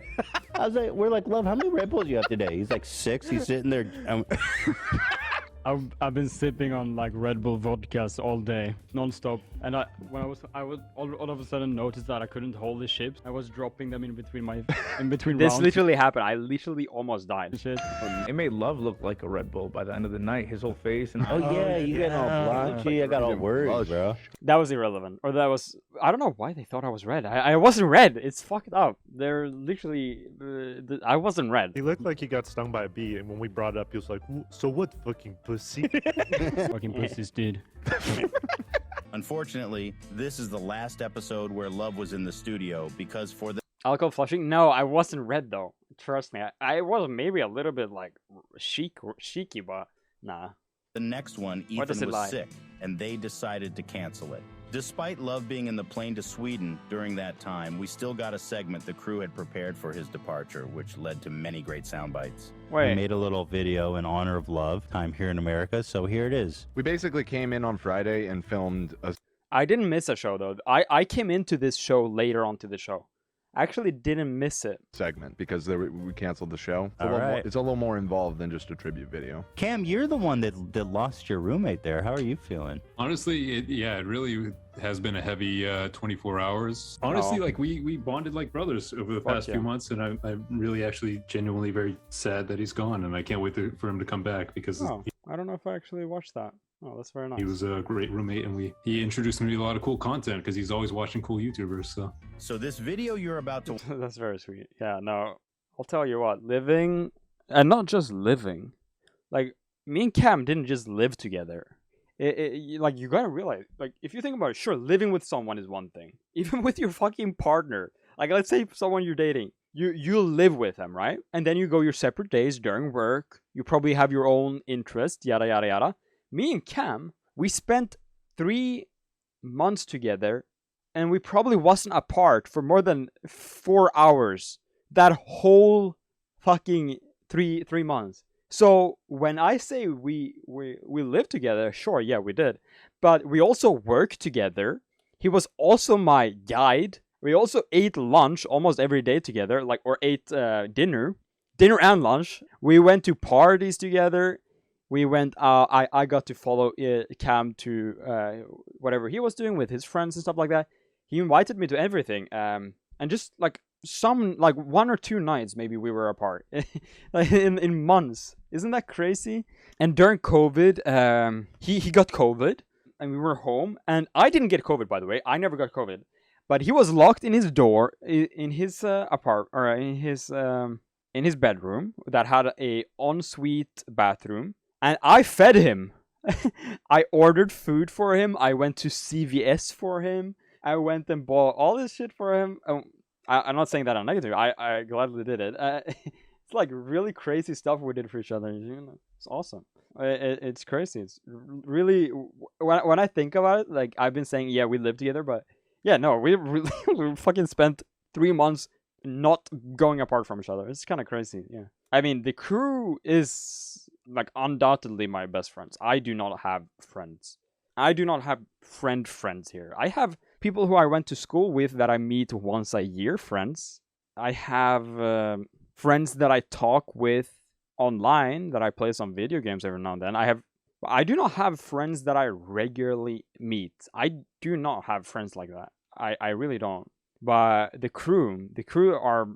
I was like, we're like, love, how many Red Bulls you have today? He's like 6. He's sitting there. I've been sipping on like Red Bull vodkas all day, non-stop. And I was all of a sudden noticed that I couldn't hold the chips. I was dropping them in between This rounds. literally happened. I literally almost died. Shit. It made Love look like a Red Bull by the end of the night. His whole face and Oh yeah, you getting all blotchy. I got all worried, bro. That was irrelevant. Or that was... I don't know why they thought I was red. I wasn't red. It's fucked up. They're literally... I wasn't red. He looked like he got stung by a bee, and when we brought it up, he was like, so what, fucking pussy? Fucking pussies, dude. Unfortunately, this is the last episode where Love was in the studio because for the Alcohol flushing? No, I wasn't red though. Trust me. I was maybe a little bit like cheeky, but nah. The next one, Ethan was sick, and they decided to cancel it. Despite Love being in the plane to Sweden during that time, we still got a segment the crew had prepared for his departure, which led to many great sound bites. We made a little video in honor of Love time here in America, so here it is. We basically came in on Friday and filmed a... I didn't miss a show though. I came into this show later on to the show. I actually didn't miss it. segment because we canceled the show. All It's a little more involved than just a tribute video. Cam, you're the one that lost your roommate there. How are you feeling? Honestly, it really has been a heavy 24 hours. Honestly, like we bonded like brothers over the past few months, and I'm really actually genuinely very sad that he's gone, and I can't wait for him to come back because I don't know if I actually watched that. Oh, that's very nice. he was a great roommate, and he introduced me to a lot of cool content because he's always watching cool YouTubers. So this video you're about to that's very sweet. Yeah, no, I'll tell you what, living, and not just living, like me and Cam didn't just live together. Like you gotta realize, like if you think about it, sure, living with someone is one thing. Even with your fucking partner, like let's say someone you're dating, you live with them, right? And then you go your separate days during work. You probably have your own interest, yada yada yada. Me and Cam, we spent 3 months together, and we probably wasn't apart for more than 4 hours that whole fucking three months. So when I say we lived together, sure, yeah, we did, but we also worked together. He was also my guide. We also ate lunch almost every day together, like, or ate dinner and lunch. We went to parties together. We went, I got to follow Cam to whatever he was doing with his friends and stuff like that. He invited me to everything. And just like 1 or 2 nights, maybe we were apart like in months. Isn't that crazy? And during COVID, he got COVID and we were home. And I didn't get COVID, by the way. I never got COVID. But he was locked in his door, in his in his bedroom that had a ensuite bathroom. And I fed him. I ordered food for him. I went to CVS for him. I went and bought all this shit for him. I'm not saying that I'm negative. I gladly did it. It's like really crazy stuff we did for each other. You know, it's awesome. It's crazy. It's really, when I think about it, like I've been saying, yeah, we lived together, but yeah, no, we really we fucking spent 3 months not going apart from each other. It's kind of crazy. Yeah. I mean, the crew is like undoubtedly my best friends. I do not have friends. I do not have friends here. I have people who I went to school with that I meet once a year, friends. I have friends that I talk with online, that I play some video games every now and then. I do not have friends that I regularly meet. I do not have friends like that. I really don't. But the crew are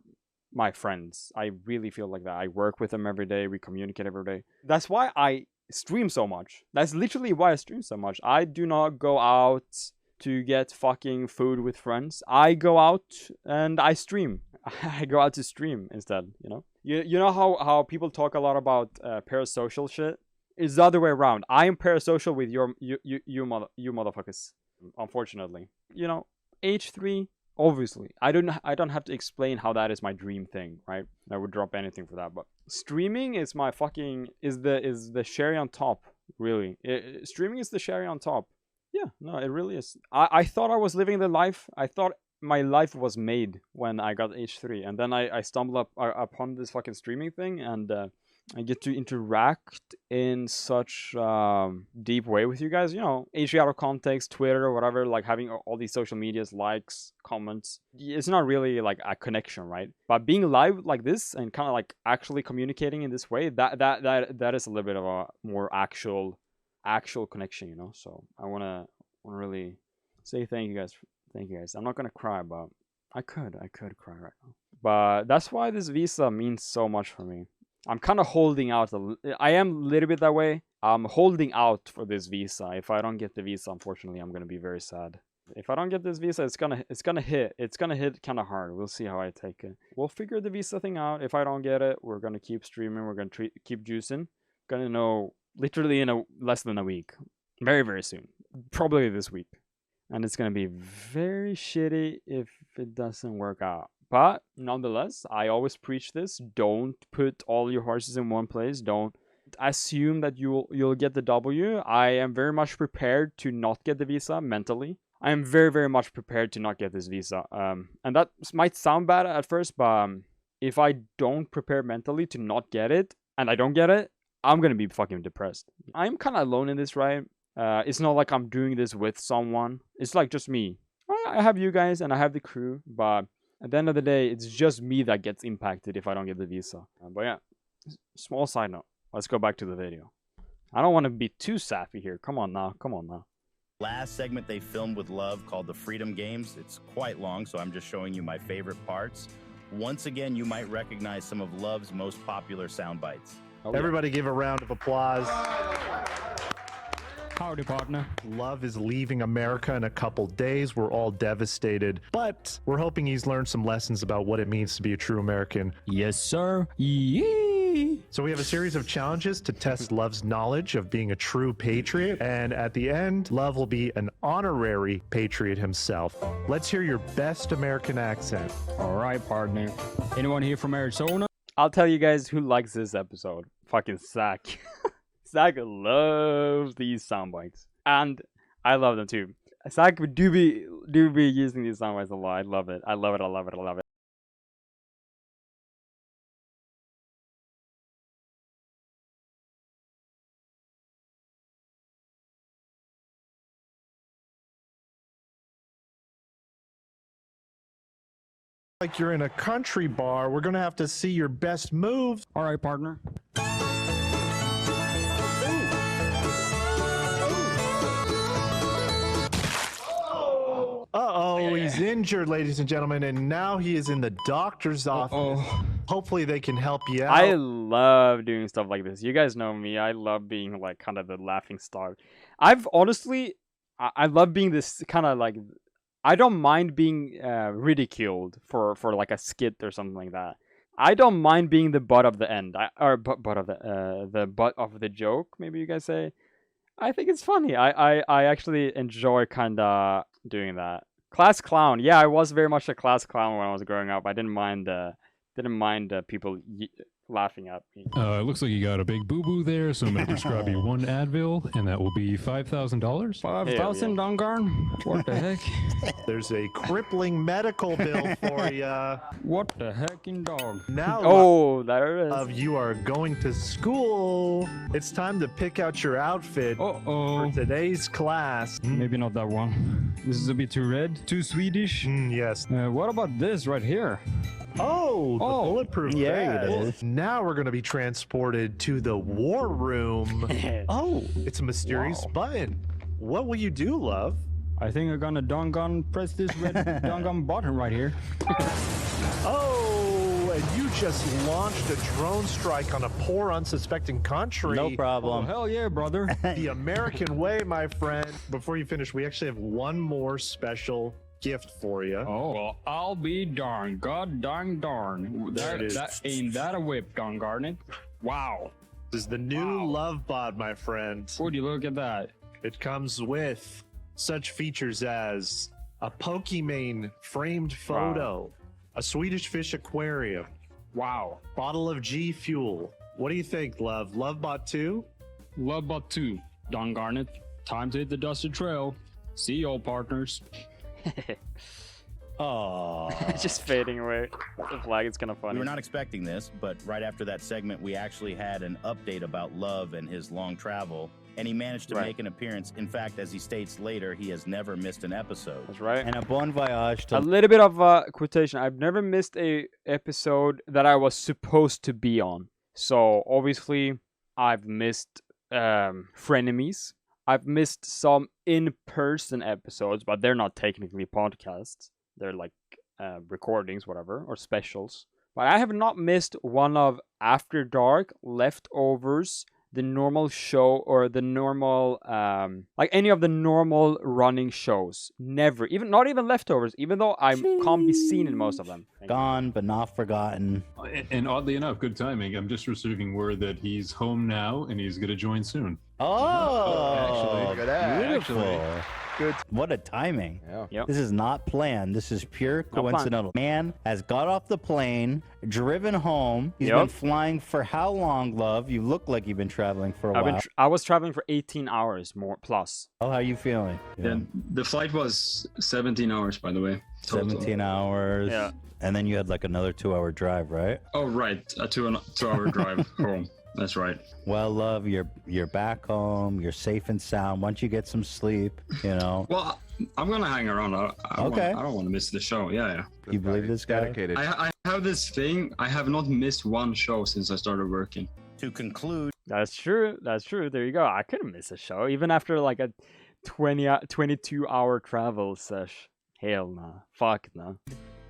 my friends. I really feel like that. I work with them every day. We communicate every day. That's why I stream so much. That's literally why I stream so much. I do not go out to get fucking food with friends. I go out and I stream. I go out to stream instead, you know? You know how people talk a lot about parasocial shit? It's the other way around. I am parasocial with you motherfuckers. Unfortunately, you know, H3. Obviously, I don't have to explain how that is my dream thing, right? I would drop anything for that. But streaming is my fucking is the cherry on top. Really, streaming is the cherry on top. Yeah, no, it really is. I thought I was living the life. I thought my life was made when I got H3, and then I stumbled upon this fucking streaming thing, and I get to interact in such deep way with you guys. You know, H3 out of context, Twitter or whatever, like having all these social medias, likes, comments. It's not really like a connection, right? But being live like this and kind of like actually communicating in this way, that is a little bit of a more actual connection, you know. So I wanna really say thank you guys. Thank you guys. I'm not gonna cry, but I could cry right now. But that's why this visa means so much for me. I'm kind of holding out. I am a little bit that way. I'm holding out for this visa. If I don't get the visa, unfortunately, I'm gonna be very sad. If I don't get this visa, it's gonna hit. It's gonna hit kind of hard. We'll see how I take it. We'll figure the visa thing out. If I don't get it, we're gonna keep streaming. We're gonna keep juicing. Gonna know literally in less than a week. Very, very soon. Probably this week. And it's gonna be very shitty if it doesn't work out. But nonetheless, I always preach this. Don't put all your horses in one place. Don't assume that you'll get the W. I am very much prepared to not get the visa mentally. I am very, very much prepared to not get this visa. And that might sound bad at first, but if I don't prepare mentally to not get it, and I don't get it, I'm gonna be fucking depressed. I'm kind of alone in this, right? It's not like I'm doing this with someone. It's like just me. I have you guys and I have the crew, but at the end of the day, it's just me that gets impacted if I don't get the visa. But yeah, small side note. Let's go back to the video. I don't want to be too sappy here. Come on now. Last segment they filmed with Love called the Freedom Games. It's quite long, so I'm just showing you my favorite parts. Once again, you might recognize some of Love's most popular sound bites. Everybody give a round of applause. Howdy, partner. Love is leaving America in a couple days. We're all devastated, but we're hoping he's learned some lessons about what it means to be a true American. Yes, sir. Yee. So we have a series of challenges to test Love's knowledge of being a true patriot, and at the end, Love will be an honorary patriot himself. Let's hear your best American accent. All right, partner. Anyone here from Arizona? I'll tell you guys who likes this episode. Fucking Zach. Zach loves these sound bites, and I love them too. Zach do be using these sound bites a lot. I love it. I love it. Like you're in a country bar, we're gonna have to see your best moves. All right, partner. Uh-oh, he's injured, ladies and gentlemen, and now he is in the doctor's office. Hopefully they can help you out. I love doing stuff like this. You guys know me. I love being like kind of the laughing stock. I've honestly, I love being this kind of like, I don't mind being ridiculed for like a skit or something like that. I don't mind being the butt of the end, the butt of the joke. Maybe you guys say. I think it's funny. I actually enjoy kind of doing that. Class clown. Yeah, I was very much a class clown when I was growing up. I didn't mind people laughing at me. It looks like you got a big boo-boo there, so I'm going to prescribe you one Advil, and that will be $5,000. 5,000, Dongarn? What the heck? There's a crippling medical bill for you. What the heck in dog? Now, there it is. You are going to school. It's time to pick out your outfit for today's class. Maybe not that one. This is a bit too red, too Swedish. Yes. What about this right here? Oh, the bulletproof yeah, vest. it is. Now we're going to be transported to the war room. Oh, it's a mysterious button. What will you do, Love? I think I'm gonna Dongon press this red Dongon button right here. Oh, and you just launched a drone strike on a poor, unsuspecting country. No problem. Oh, hell yeah, brother. The American way, my friend. Before you finish, we actually have one more special gift for you. Oh, well, I'll be darned. God dang darn. Ain't that a whip, Don Garnet? Wow. This is the new Lovebot, my friend. Would you look at that? It comes with such features as a Pokimane framed photo, a Swedish fish aquarium, bottle of G Fuel. What do you think, Love? Lovebot 2? Lovebot 2. Don Garnet, time to hit the dusted trail. See you, old partners. Oh, just fading away. The flag is kind of funny. We were not expecting this, but right after that segment, we actually had an update about Love and his long travel, and he managed to make an appearance. In fact, as he states later, he has never missed an episode. That's right. And a bon voyage to a little bit of quotation. I've never missed a episode that I was supposed to be on. So obviously, I've missed frenemies. I've missed some in-person episodes, but they're not technically podcasts. They're like recordings, whatever, or specials. But I have not missed one of After Dark, Leftovers, the normal show, or the normal, like any of the normal running shows. Never. Not even Leftovers, even though I can't be seen in most of them. Gone, but not forgotten. And oddly enough, good timing. I'm just receiving word that he's home now and he's going to join soon. Oh, actually, look at that. Beautiful. Good. What a timing. Yeah. Yep. This is not planned. This is pure coincidental. Man has got off the plane, driven home. He's been flying for how long, Love? You look like you've been traveling for a while. I was traveling for 18 hours more plus. Oh, how are you feeling? Yeah. The flight was 17 hours, by the way. Total. 17 hours. Yeah. And then you had like another 2-hour drive, right? Oh, right. A 2-hour drive home. That's right. Well, Love, you're back home. You're safe and sound. Once you get some sleep, you know. Well, I'm gonna hang around. I don't want to miss the show. Yeah. You believe this guy? Dedicated. I have this thing. I have not missed one show since I started working. To conclude, That's true. There you go. I couldn't miss a show even after like a 22-hour travel sesh. Hell nah. Fuck nah.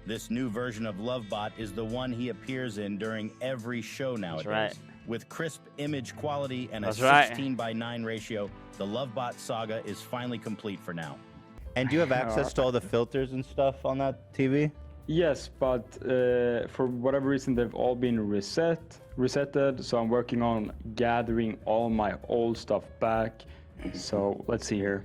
this new version of Lovebot is the one he appears in during every show nowadays. With crisp image quality and a 16:9 ratio, the Lovebot saga is finally complete for now. And do you have access to all the filters and stuff on that TV? Yes, but for whatever reason, they've all been resetted. So I'm working on gathering all my old stuff back. So let's see here.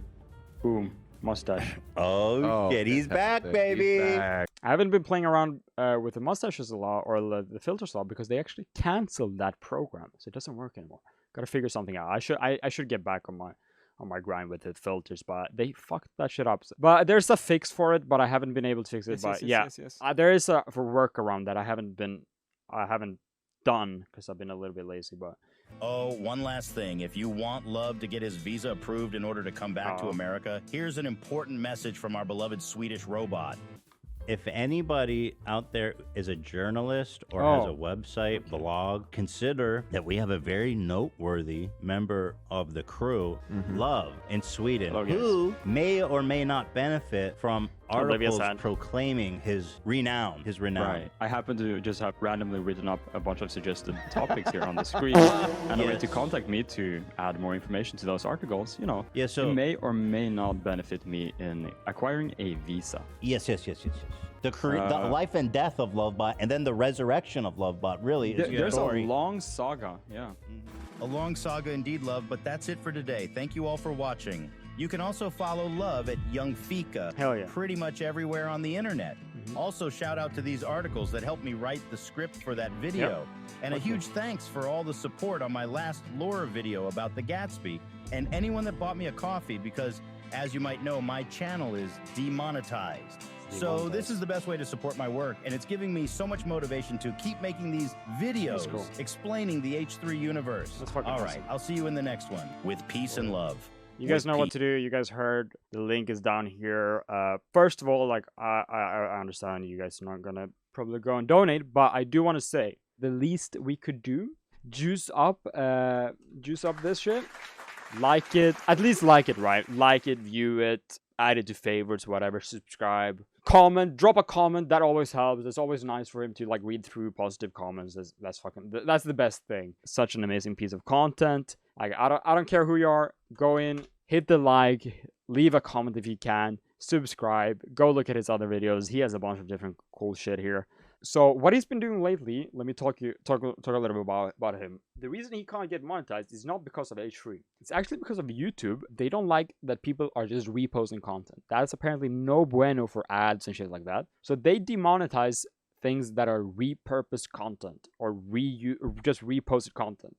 Boom, mustache. Oh shit, he's back, baby. He's back. I haven't been playing around with the mustaches a lot or the filters a lot because they actually canceled that program, so it doesn't work anymore. Got to figure something out. I should get back on my grind with the filters, but they fucked that shit up. But there's a fix for it, but I haven't been able to fix it. Yes. There is a workaround that I haven't done because I've been a little bit lazy. But oh, one last thing. If you want Love to get his visa approved in order to come back to America, here's an important message from our beloved Swedish robot. If anybody out there is a journalist or has a website, blog, consider that we have a very noteworthy member of the crew, Love, in Sweden, who may or may not benefit from articles proclaiming his renown. Right. I happen to just have randomly written up a bunch of suggested topics here on the screen, and a way to contact me to add more information to those articles. You know, so it may or may not benefit me in acquiring a visa. Yes. The life and death of Lovebot, and then the resurrection of Lovebot. Really, is there's story. a long saga. Yeah. A long saga indeed, Love, but that's it for today. Thank you all for watching. You can also follow Love at YungFika pretty much everywhere on the internet. Also, shout out to these articles that helped me write the script for that video. And a huge thanks for all the support on my last lore video about the Gatsby, and anyone that bought me a coffee because, as you might know, my channel is demonetized. So this is the best way to support my work, and it's giving me so much motivation to keep making these videos explaining the H3 universe. All right, I'll see you in the next one with peace and love. You guys know what to do. You guys heard. The link is down here. First of all, like I understand you guys are not gonna probably go and donate, but I do want to say the least we could do, juice up this shit. Like it, at least like it, right? Like it, view it, add it to favorites, whatever. Subscribe, comment, drop a comment. That always helps. It's always nice for him to like read through positive comments. That's the best thing. Such an amazing piece of content. Like I don't care who you are. Go in, hit the like, leave a comment if you can, subscribe. Go look at his other videos. He has a bunch of different cool shit here. So what he's been doing lately, let me talk a little bit about him. The reason he can't get monetized is not because of H3. It's actually because of YouTube. They don't like that people are just reposting content. That's apparently no bueno for ads and shit like that. So they demonetize things that are repurposed content or just reposted content.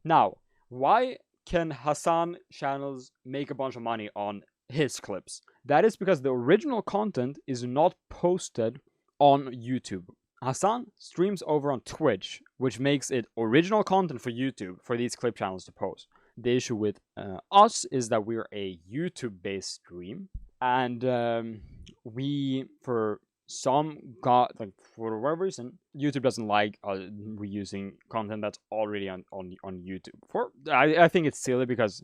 Now, why can Hassan channels make a bunch of money on his clips? That is because the original content is not posted on YouTube. Hassan streams over on Twitch, which makes it original content for YouTube for these clip channels to post. The issue with us is that we're a YouTube-based stream, and we, for whatever reason, YouTube doesn't like reusing content that's already on YouTube. I think it's silly because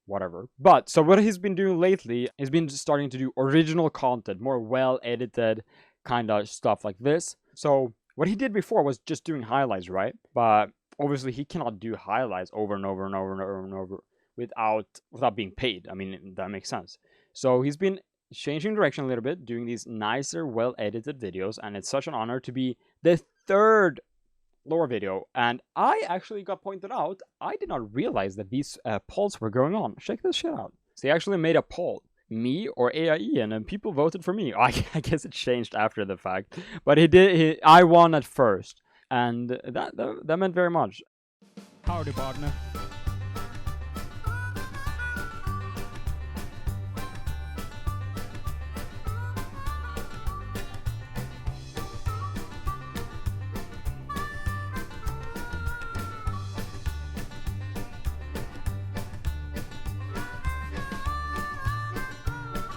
whatever. But so what he's been doing lately is been starting to do original content, more well-edited kind of stuff like this. So what he did before was just doing highlights, right? But obviously he cannot do highlights over and over and over and over and over without being paid. I mean, that makes sense. So he's been changing direction a little bit, doing these nicer, well-edited videos, and it's such an honor to be the third lore video. And I actually got pointed out, I did not realize that these polls were going on. Check this shit out. So they actually made a poll, me or AIE, and then people voted for me. I guess it changed after the fact, but I won at first, and that meant very much. Howdy, partner.